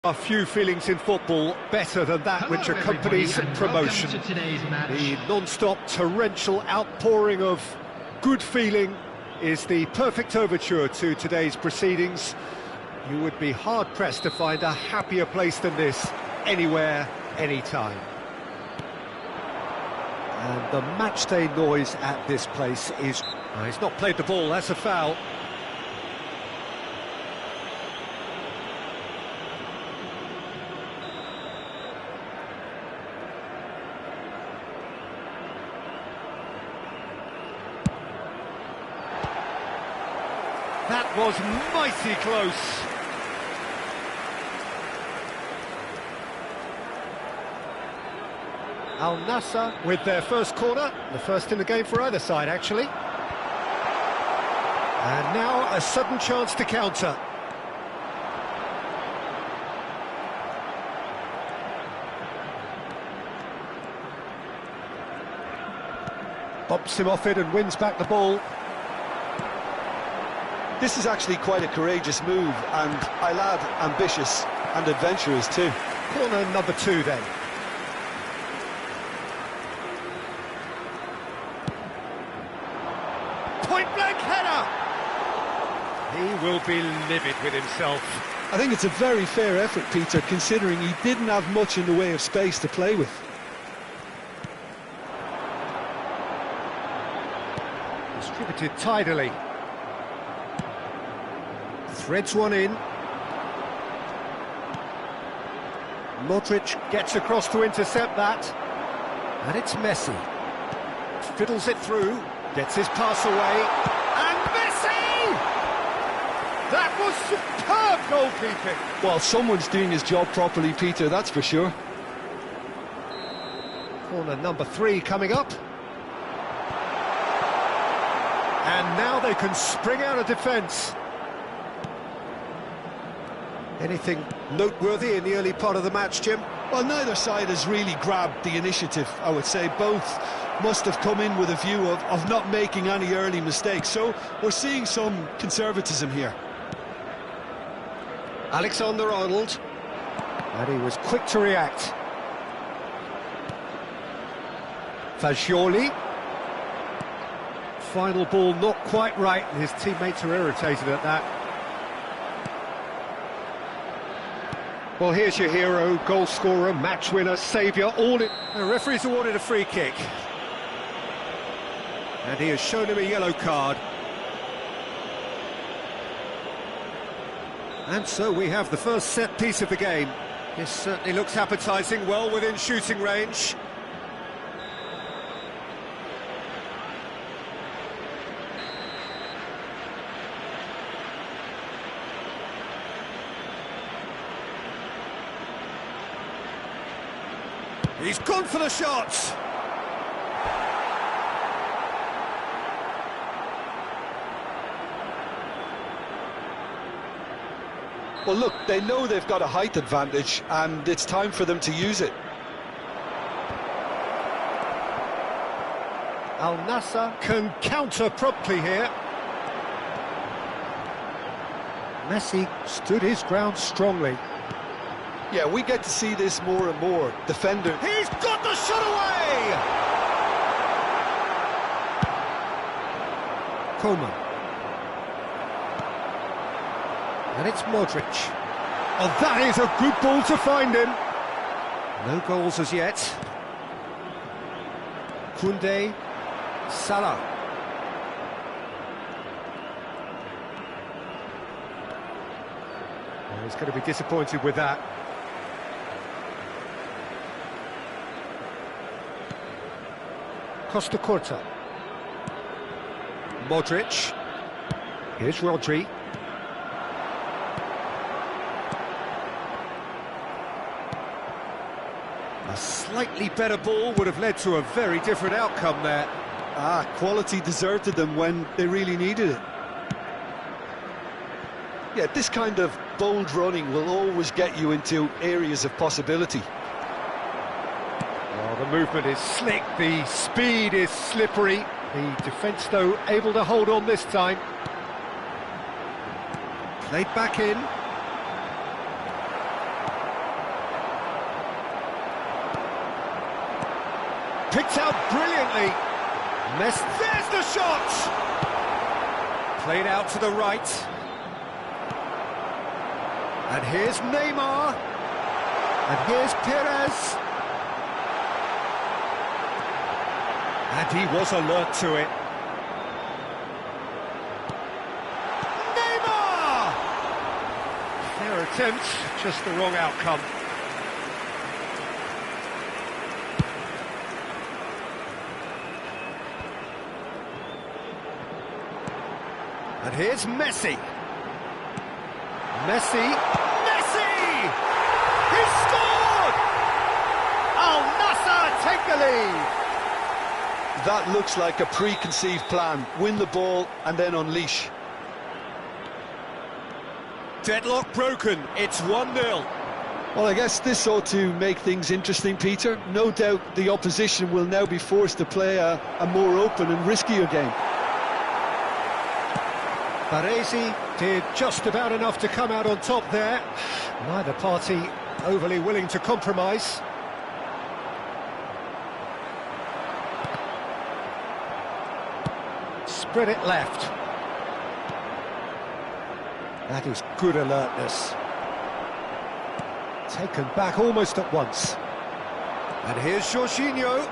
A few feelings in football better than that which accompanies promotion. The non-stop torrential outpouring of good feeling is the perfect overture to today's proceedings. You would be hard-pressed to find a happier place than this, anywhere, anytime. And the matchday noise at this place is... he's not played the ball, that's a foul. That was mighty close. Al Nassr with their first corner, the first in the game for either side, actually. And now a sudden chance to counter. Bumps him off it and wins back the ball. This is actually quite a courageous move, and I'll add ambitious and adventurous too. Corner number 2 then. Point-blank header! He will be livid with himself. I think it's a very fair effort, Peter, considering he didn't have much in the way of space to play with. Distributed tidily. Threads one in. Modric gets across to intercept that. And it's Messi. Fiddles it through, gets his pass away. And Messi! That was superb goalkeeping. Well, someone's doing his job properly, Peter, that's for sure. Corner number 3 coming up. And now they can spring out of defence. Anything noteworthy in the early part of the match, Jim? Well, neither side has really grabbed the initiative, I would say. Both must have come in with a view of not making any early mistakes. So we're seeing some conservatism here. Alexander-Arnold. And he was quick to react. Fagioli. Final ball not quite right, and his teammates are irritated at that. Well, here's your hero, goal scorer, match winner, saviour, all in... The referee's awarded a free kick. And he has shown him a yellow card. And so we have the first set piece of the game. This certainly looks appetising, well within shooting range. He's gone for the shots. Well, look, they know they've got a height advantage, and it's time for them to use it. Al Nassr can counter promptly here. Messi stood his ground strongly. Yeah, we get to see this more and more. Defender. He's got the shot away! Coman. And it's Modric. Oh, that is a good ball to find him. No goals as yet. Koundé. Salah. Oh, he's going to be disappointed with that. Costa Curta. Modric. Here's Rodri. A slightly better ball would have led to a very different outcome there. Quality deserted them when they really needed it. Yeah, this kind of bold running will always get you into areas of possibility. The movement is slick, the speed is slippery. The defence, though, able to hold on this time. Played back in. picked out brilliantly. There's the shot! Played out to the right. And here's Neymar. And here's Perez. And he was alert to it. Neymar! Their attempt, just the wrong outcome. And here's Messi. Messi! He scored! Al Nassr take the lead. That looks like a preconceived plan. Win the ball and then unleash. Deadlock broken. It's 1-0. Well, I guess this ought to make things interesting, Peter. No doubt the opposition will now be forced to play a more open and riskier game. Baresi did just about enough to come out on top there. Neither party overly willing to compromise. Spread it left. That is good alertness. Taken back almost at once. And here's Jorginho.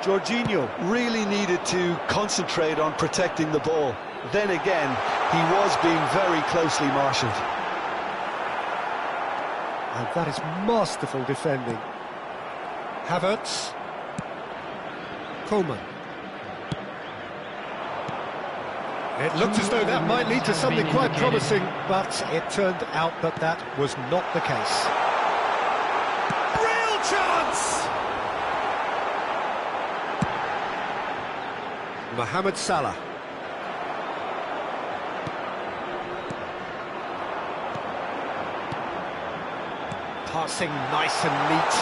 Jorginho really needed to concentrate on protecting the ball. Then again, he was being very closely marshalled. And that is masterful defending. Havertz. Coleman. It looked as though that might lead to something quite promising, but it turned out that that was not the case. Real chance! Mohamed Salah. Passing nice and neat.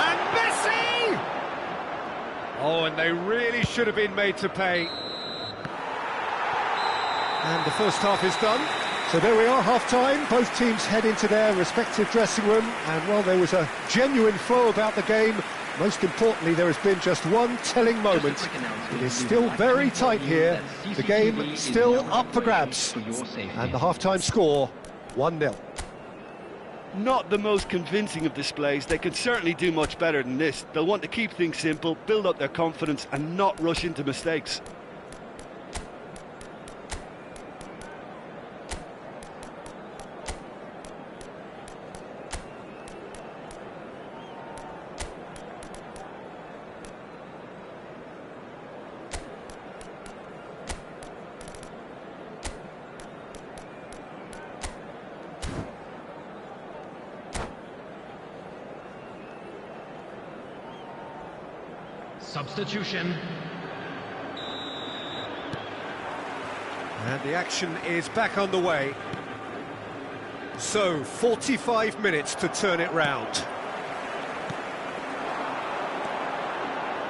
And Messi! Oh, and they really should have been made to pay. And the first half is done. So there we are, half-time. Both teams head into their respective dressing room. And while there was a genuine flow about the game, most importantly, there has been just one telling moment. It is still very tight here. The game still up for grabs. And the half-time score, 1-0. Not the most convincing of displays. They can certainly do much better than this. They'll want to keep things simple, build up their confidence and not rush into mistakes. Substitution. And the action is back on the way. So, 45 minutes to turn it round.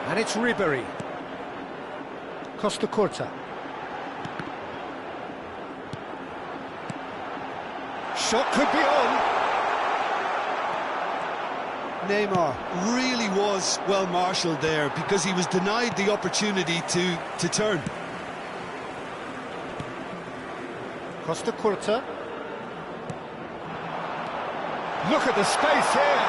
And it's Ribery. Costa Curta. Shot could be on. Neymar really was well marshalled there because he was denied the opportunity to turn. Costa Curta. Look at the space here.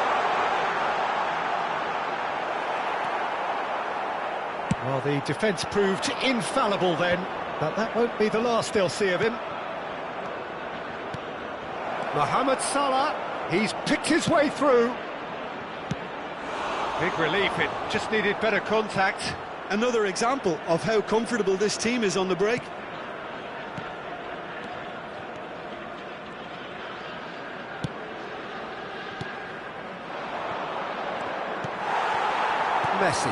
Well, the defence proved infallible then, but that won't be the last they'll see of him. Mohamed Salah, he's picked his way through. Big relief, it just needed better contact. Another example of how comfortable this team is on the break. Messi.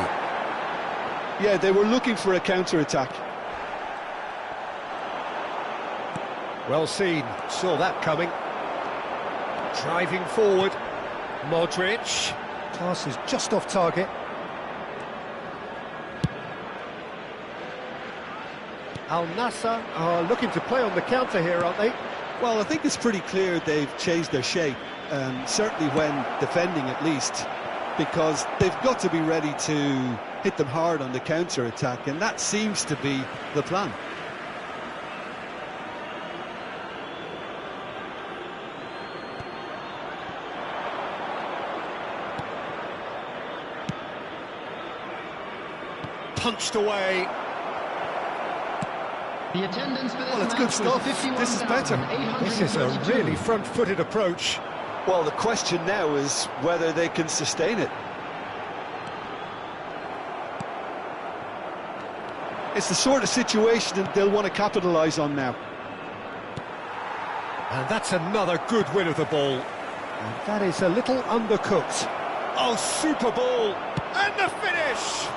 Yeah, they were looking for a counter-attack. Well seen, saw that coming. Driving forward, Modric. Pass is just off target. Al Nassr are looking to play on the counter here, aren't they? Well, I think it's pretty clear they've changed their shape, certainly when defending at least, because they've got to be ready to hit them hard on the counter-attack, and that seems to be the plan. Punched away. The attendance for this Well, it's good stuff. This is better. This is a really front-footed approach. Well, the question now is whether they can sustain it. It's the sort of situation that they'll want to capitalise on now. And that's another good win of the ball. And that is a little undercooked. Oh, super ball! And the finish!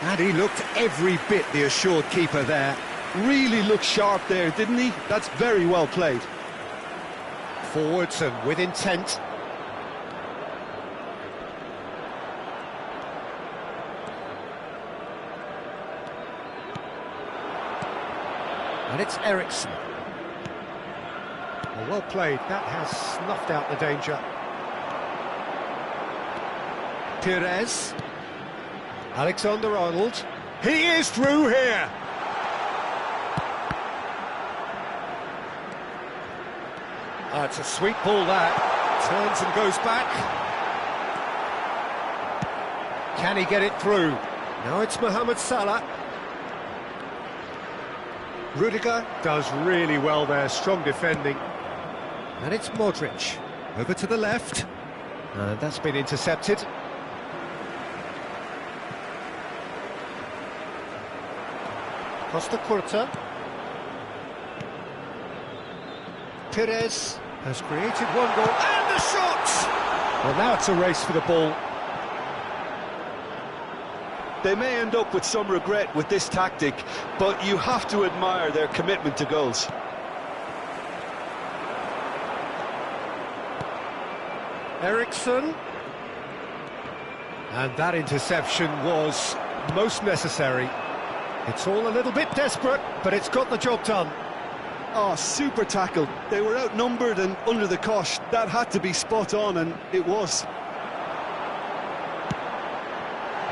And he looked every bit the assured keeper there. Really looked sharp there, didn't he? That's very well played. Forwards and with intent. And it's Ericsson. Well played, that has snuffed out the danger. Perez. Alexander-Arnold. He is through here! It's a sweet ball that. Turns and goes back. Can he get it through? Now it's Mohamed Salah. Rudiger does really well there, strong defending. And it's Modric. Over to the left. And that's been intercepted. Costa Curta. Perez has created one goal, and the shot! Well, now it's a race for the ball. They may end up with some regret with this tactic, but you have to admire their commitment to goals. Ericsson. And that interception was most necessary. It's all a little bit desperate, but it's got the job done. Oh, super tackle. They were outnumbered and under the cosh. That had to be spot on, and it was.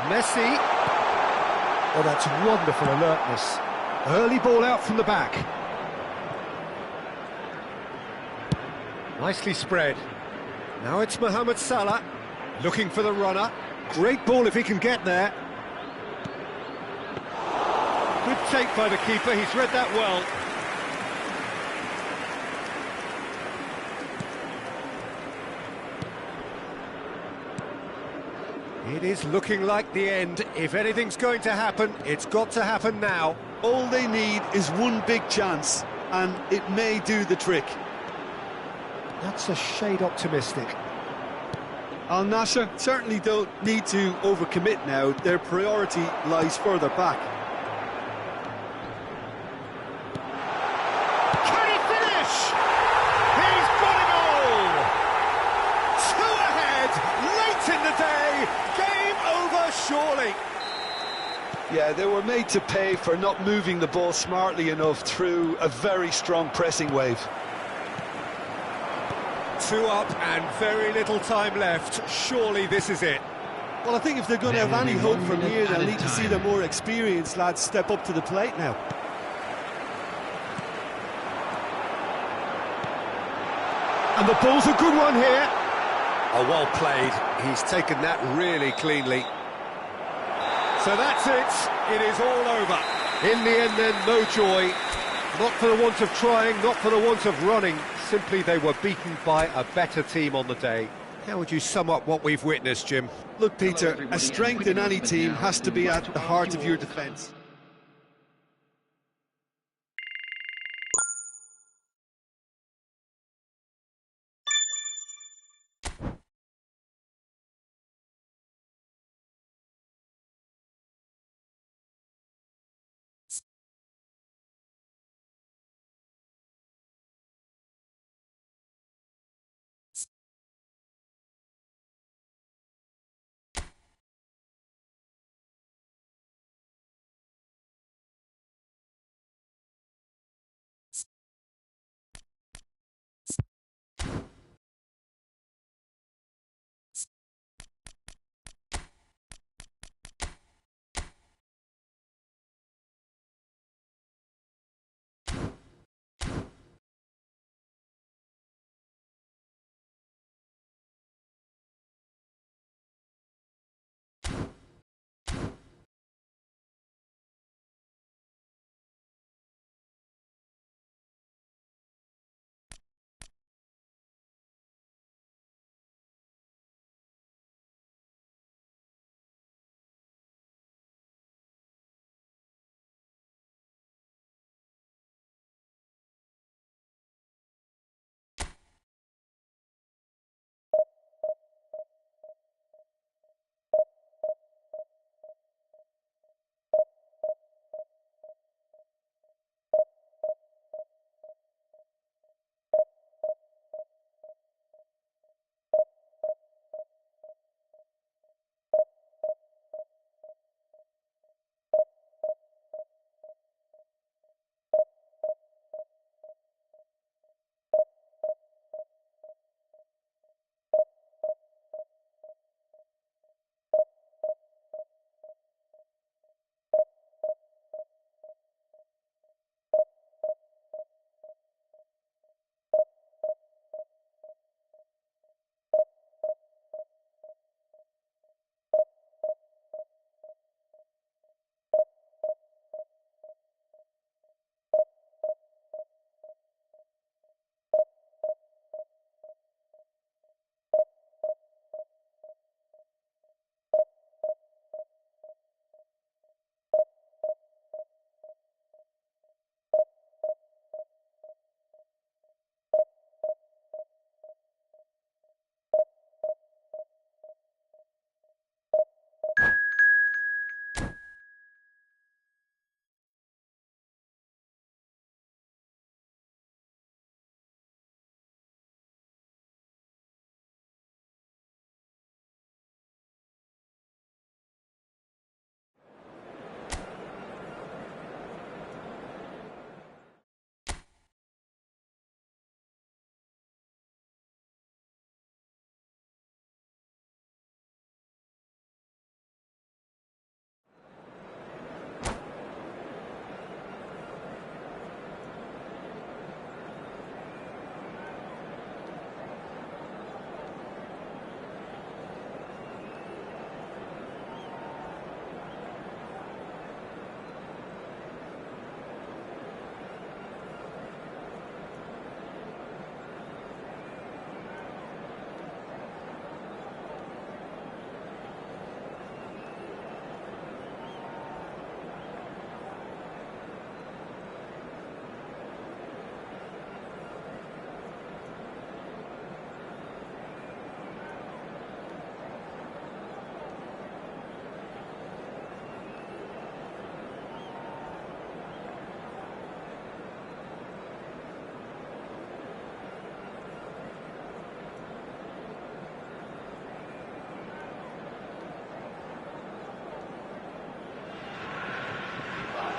Messi. Oh, that's wonderful alertness. Early ball out from the back. Nicely spread. Now it's Mohamed Salah, looking for the runner. Great ball if he can get there. Good take by the keeper, he's read that well. It is looking like the end. If anything's going to happen, it's got to happen now. All they need is one big chance, and it may do the trick. That's a shade optimistic. Al Nassr certainly don't need to overcommit now. Their priority lies further back. Can he finish? He's got it all! Two ahead, late in the day, game over surely. Yeah, they were made to pay for not moving the ball smartly enough through a very strong pressing wave. Two up and very little time left. Surely this is it. Well, I think if they're going to have any hope from here, they'll need to see the more experienced lads step up to the plate now. And the ball's a good one here. Oh, well played. He's taken that really cleanly. So that's it. It is all over. In the end then, no joy. Not for the want of trying, not for the want of running. Simply they were beaten by a better team on the day. How would you sum up what we've witnessed, Jim? Look, Peter, a strength in any team has to be at the heart of your defence.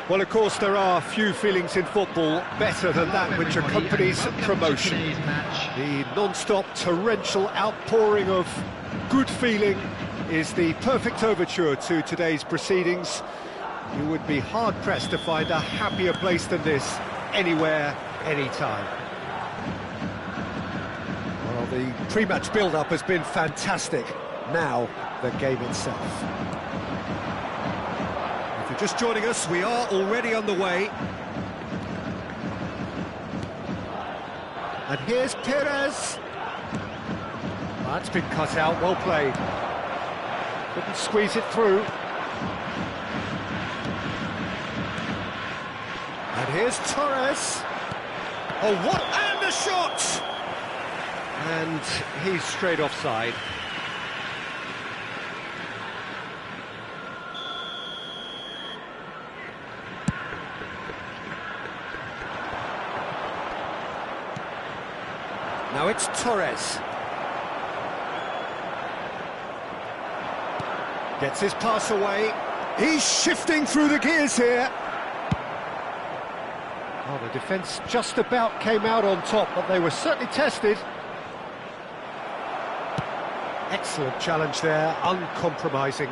Well, of course, there are few feelings in football better than that which accompanies promotion. The non-stop torrential outpouring of good feeling is the perfect overture to today's proceedings. You would be hard-pressed to find a happier place than this, anywhere, anytime. Well, the pre-match build-up has been fantastic. Now, the game itself. If you're just joining us, we are already underway. And here's Perez. That's been cut out, well played. Couldn't squeeze it through. And here's Torres. Oh, what? And a shot! And he's straight offside. Now it's Torres. Gets his pass away. He's shifting through the gears here. Oh, the defence just about came out on top, but they were certainly tested. Excellent challenge there, uncompromising.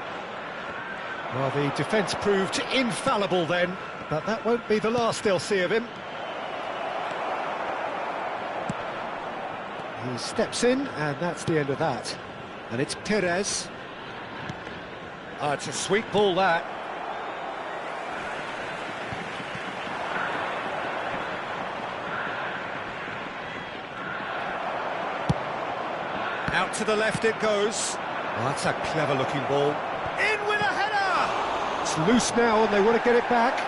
Well, the defence proved infallible then, but that won't be the last they'll see of him. He steps in, and that's the end of that. And it's Perez. Oh, it's a sweet ball, that. Out to the left it goes. Oh, that's a clever-looking ball. In with a header! It's loose now, and they want to get it back.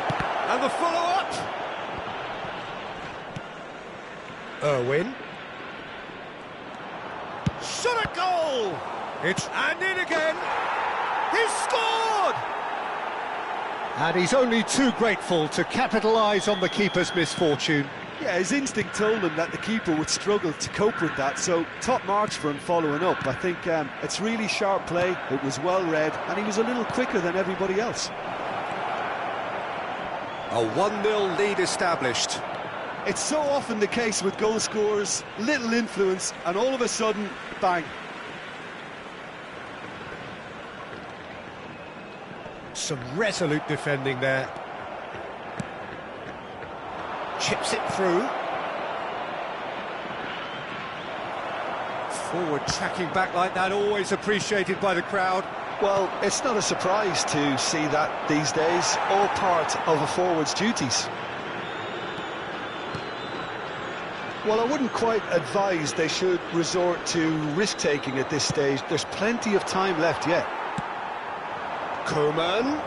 And the follow-up. Irwin. Shot a goal! It's and in again! He's scored! And he's only too grateful to capitalise on the keeper's misfortune. Yeah, his instinct told him that the keeper would struggle to cope with that, so top marks for him following up. I think it's really sharp play, it was well read, and he was a little quicker than everybody else. A 1-0 lead established. It's so often the case with goal scorers, little influence, and all of a sudden, bang. Some resolute defending there. Chips it through. Forward tracking back like that, always appreciated by the crowd. Well, it's not a surprise to see that these days, all part of a forward's duties. Well, I wouldn't quite advise they should resort to risk-taking at this stage. There's plenty of time left yet. Koeman.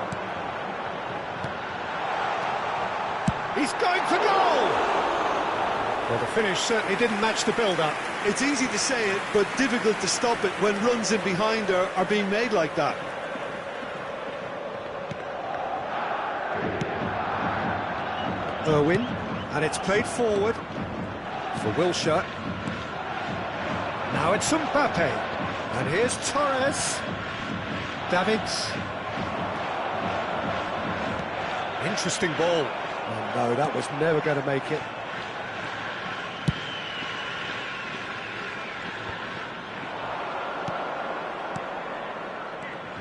He's going for goal! Well, the finish certainly didn't match the build-up. It's easy to say it, but difficult to stop it when runs in behind are being made like that. Irwin, and it's played forward for Wilshere. Now it's Mbappe, and here's Torres. Davids. Interesting ball. Oh no, that was never going to make it.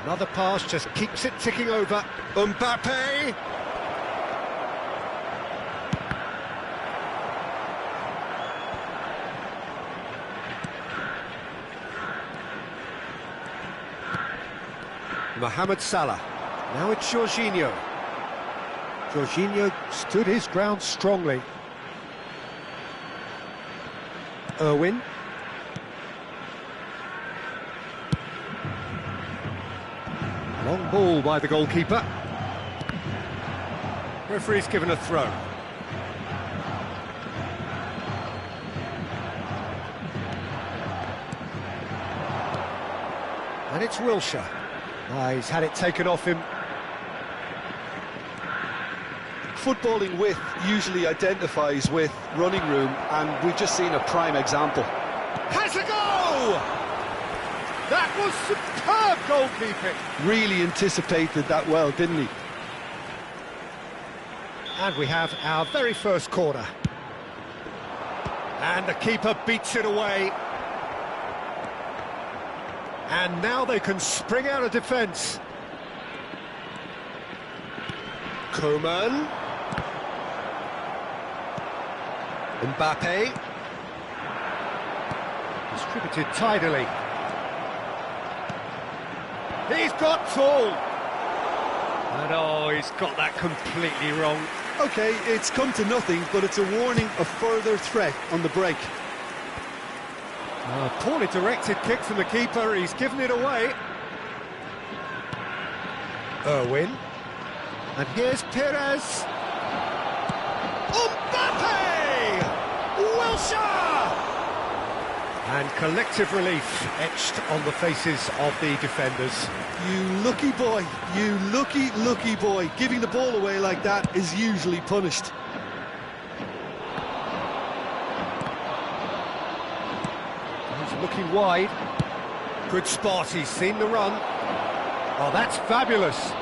Another pass just keeps it ticking over. Mbappe! Mohamed Salah. Now it's Jorginho. Jorginho stood his ground strongly. Irwin. Long ball by the goalkeeper. Referee's given a throw. And it's Wilshere. He's had it taken off him. Footballing width usually identifies with running room, and we've just seen a prime example. Has a go! That was superb goalkeeping. Really anticipated that well, didn't he? And we have our very first corner. And the keeper beats it away. And now they can spring out of defence. Koeman. Mbappe. Distributed tidily. He's got tall. And oh, he's got that completely wrong. OK, it's come to nothing, but it's a warning of further threat on the break. Poorly directed kick from the keeper, he's given it away. Irwin. And here's Perez. Mbappe! Wilshere! And collective relief etched on the faces of the defenders. You lucky boy, you lucky boy. Giving the ball away like that is usually punished. He's looking wide. Good spot, he's seen the run. Oh, that's fabulous.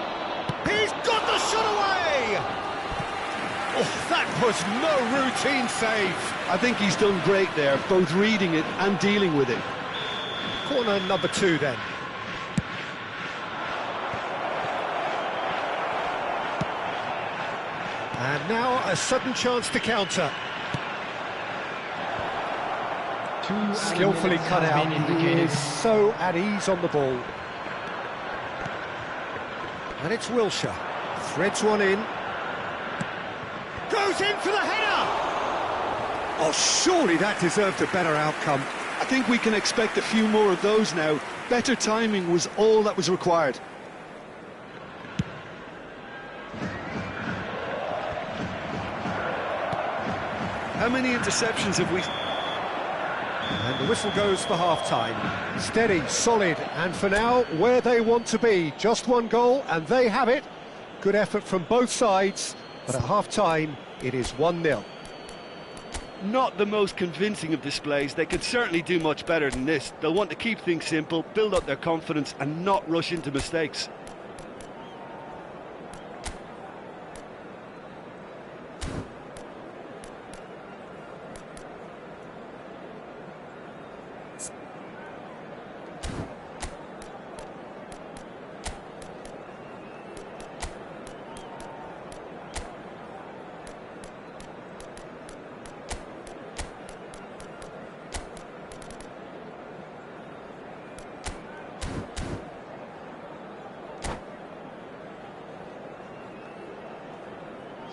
He's got the shot away! Oh, that was no routine save. I think he's done great there, both reading it and dealing with it. Corner number 2 then. And now a sudden chance to counter. Skillfully cut out, he is so at ease on the ball. And it's Wilshere, threads one in. Goes in for the header! Oh, surely that deserved a better outcome. I think we can expect a few more of those now. Better timing was all that was required. How many interceptions have we... And the whistle goes for half-time. Steady, solid, and for now, where they want to be. Just one goal, and they have it. Good effort from both sides, but at half-time, it is 1-0. Not the most convincing of displays. They could certainly do much better than this. They'll want to keep things simple, build up their confidence, and not rush into mistakes.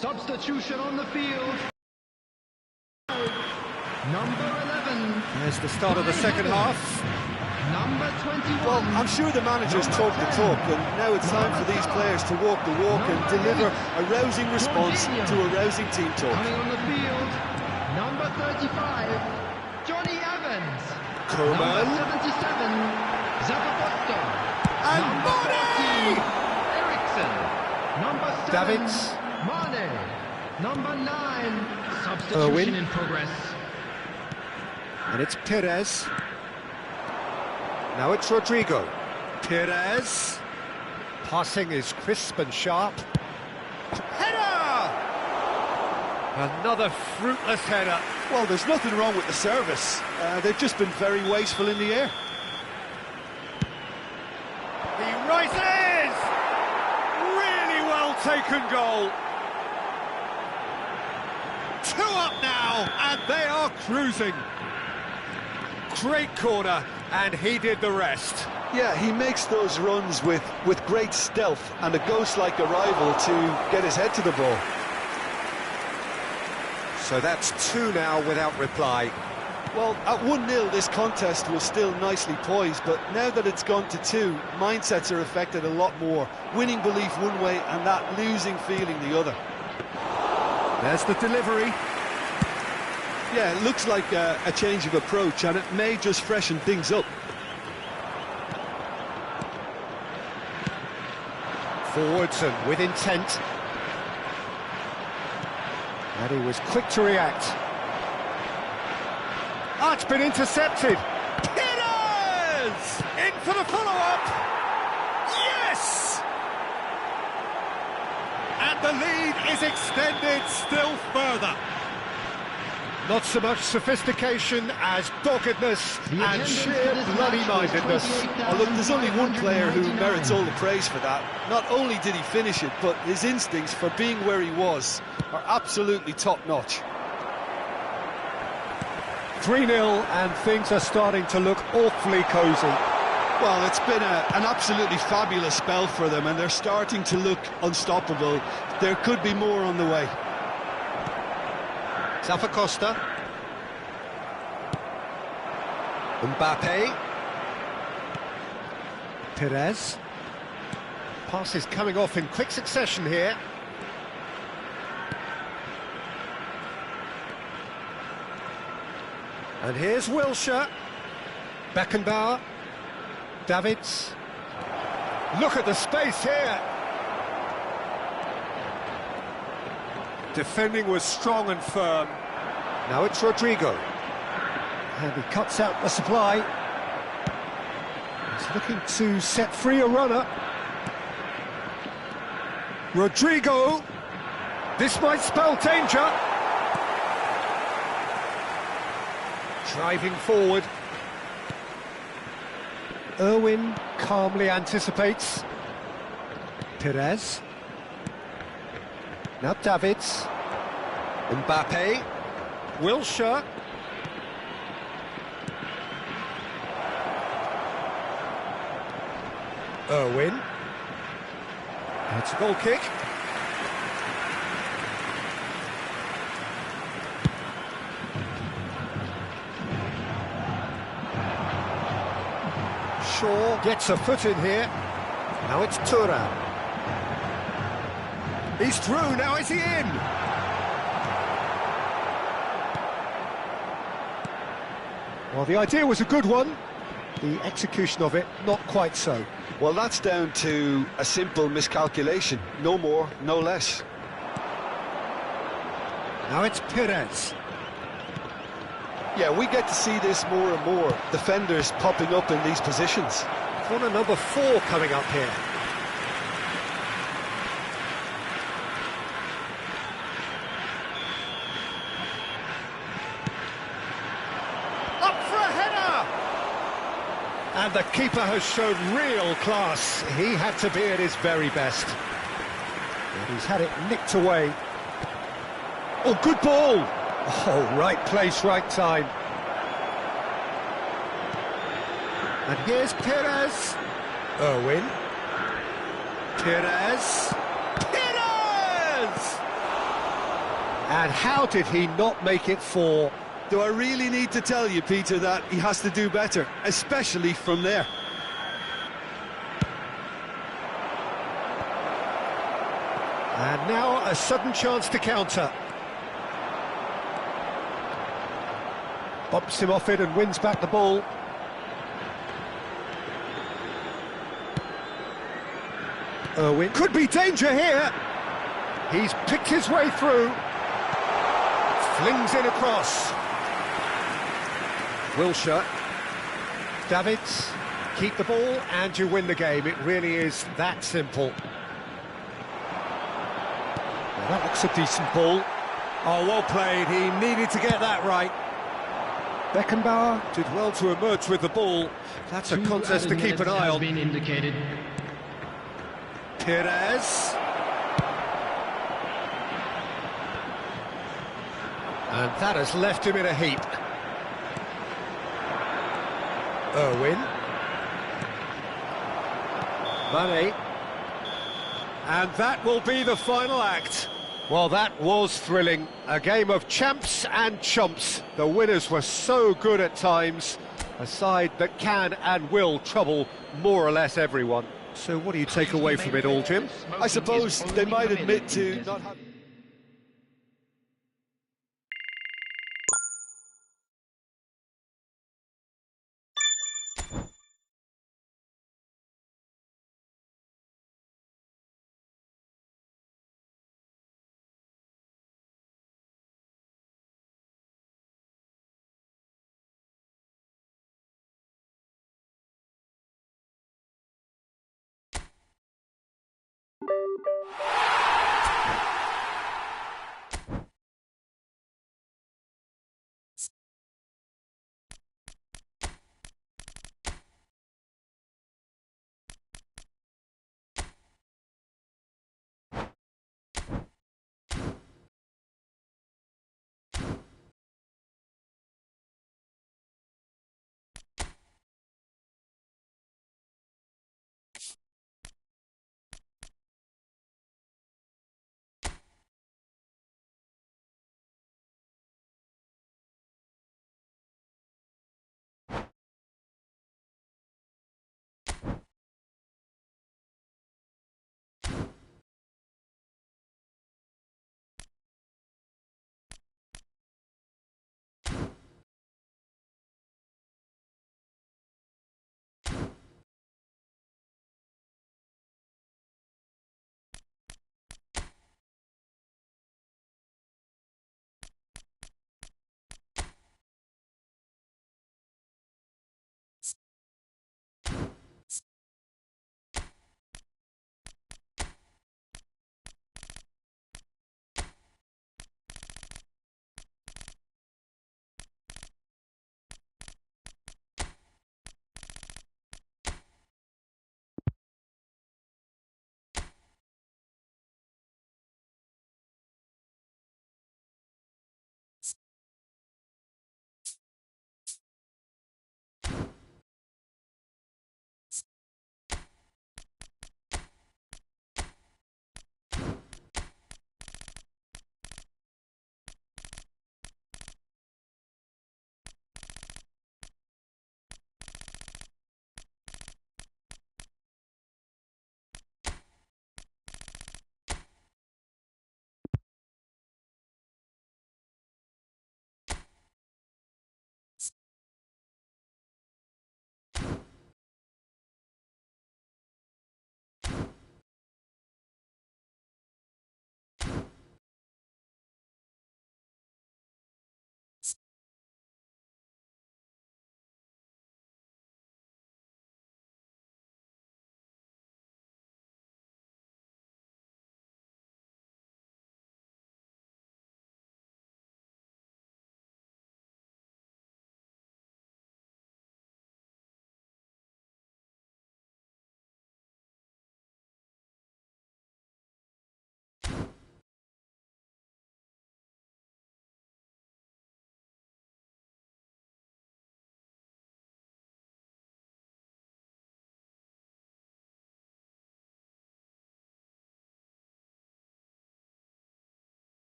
Substitution on the field. Number 11. There's the start of the second half. Number 21. Well, I'm sure the managers talk the talk, and now it's time for these players to walk the walk and deliver a rousing response to a rousing team talk. Coming on the field. Number 35. Johnny Evans. Koeman. Number 77. Zappacosta. And Mane! Eriksson. Number 7. Davids. Mane. Number 9. Substitution Irwin. in progress. And it's Perez. Now it's Rodrigo. Perez. Passing is crisp and sharp. Header! Another fruitless header. Well, there's nothing wrong with the service. They've just been very wasteful in the air. He rises! Really well taken goal. 2 up now, and they are cruising. Great corner, and he did the rest. Yeah, he makes those runs with great stealth and a ghost-like arrival to get his head to the ball. So that's 2 now without reply. Well, at 1-0, this contest was still nicely poised, but now that it's gone to 2, mindsets are affected a lot more. Winning belief one way and that losing feeling the other. There's the delivery. Yeah, it looks like a change of approach, and it may just freshen things up. Forwards and with intent. And he was quick to react. Ah, it's been intercepted. Perez! In for the follow-up. Yes! And The lead is extended still further. Not so much sophistication as doggedness and sheer bloody-mindedness. Oh, look, there's only one player who merits all the praise for that. Not only did he finish it, but his instincts for being where he was are absolutely top-notch. 3-0 and things are starting to look awfully cosy. Well, it's been an absolutely fabulous spell for them, and they're starting to look unstoppable. There could be more on the way. Costa. Mbappe. Perez. Passes coming off in quick succession here. And here's Wilshere. Beckenbauer. Davids. Look at the space here. Defending was strong and firm. Now it's Rodrigo. And he cuts out the supply. He's looking to set free a runner. Rodrigo. This might spell danger. Driving forward. Irwin calmly anticipates. Perez. Now Davids. Mbappe. Wilshere. Irwin. It's a goal kick. Shaw gets a foot in here. Now it's Thuram. He's through, now is he in? Well, the idea was a good one. The execution of it, not quite so. Well, that's down to a simple miscalculation. No more, no less. Now it's Perez. Yeah, we get to see this more and more. Defenders popping up in these positions. Corner number 4 coming up here. Up for a header! And the keeper has shown real class. He had to be at his very best. And he's had it nicked away. Oh, good ball! Oh, right place, right time. And here's Perez. Irwin. Perez. Perez! And how did he not make it 4? Do I really need to tell you, Peter, that he has to do better, especially from there? And now a sudden chance to counter. Bumps him off it and wins back the ball. Irwin. Could be danger here. He's picked his way through. Flings in across. Wilshere. Davids. Keep the ball and you win the game. It really is that simple. Now that looks a decent ball. Oh, well played. He needed to get that right. Beckenbauer did well to emerge with the ball. That's a contest to keep an eye on. Been indicated. Perez. And that has left him in a heap. Irwin. Mane. And that will be the final act. Well, that was thrilling. A game of champs and chumps. The winners were so good at times. A side that can and will trouble more or less everyone. So what do you take away from it all, Jim? I suppose they might admit to not having...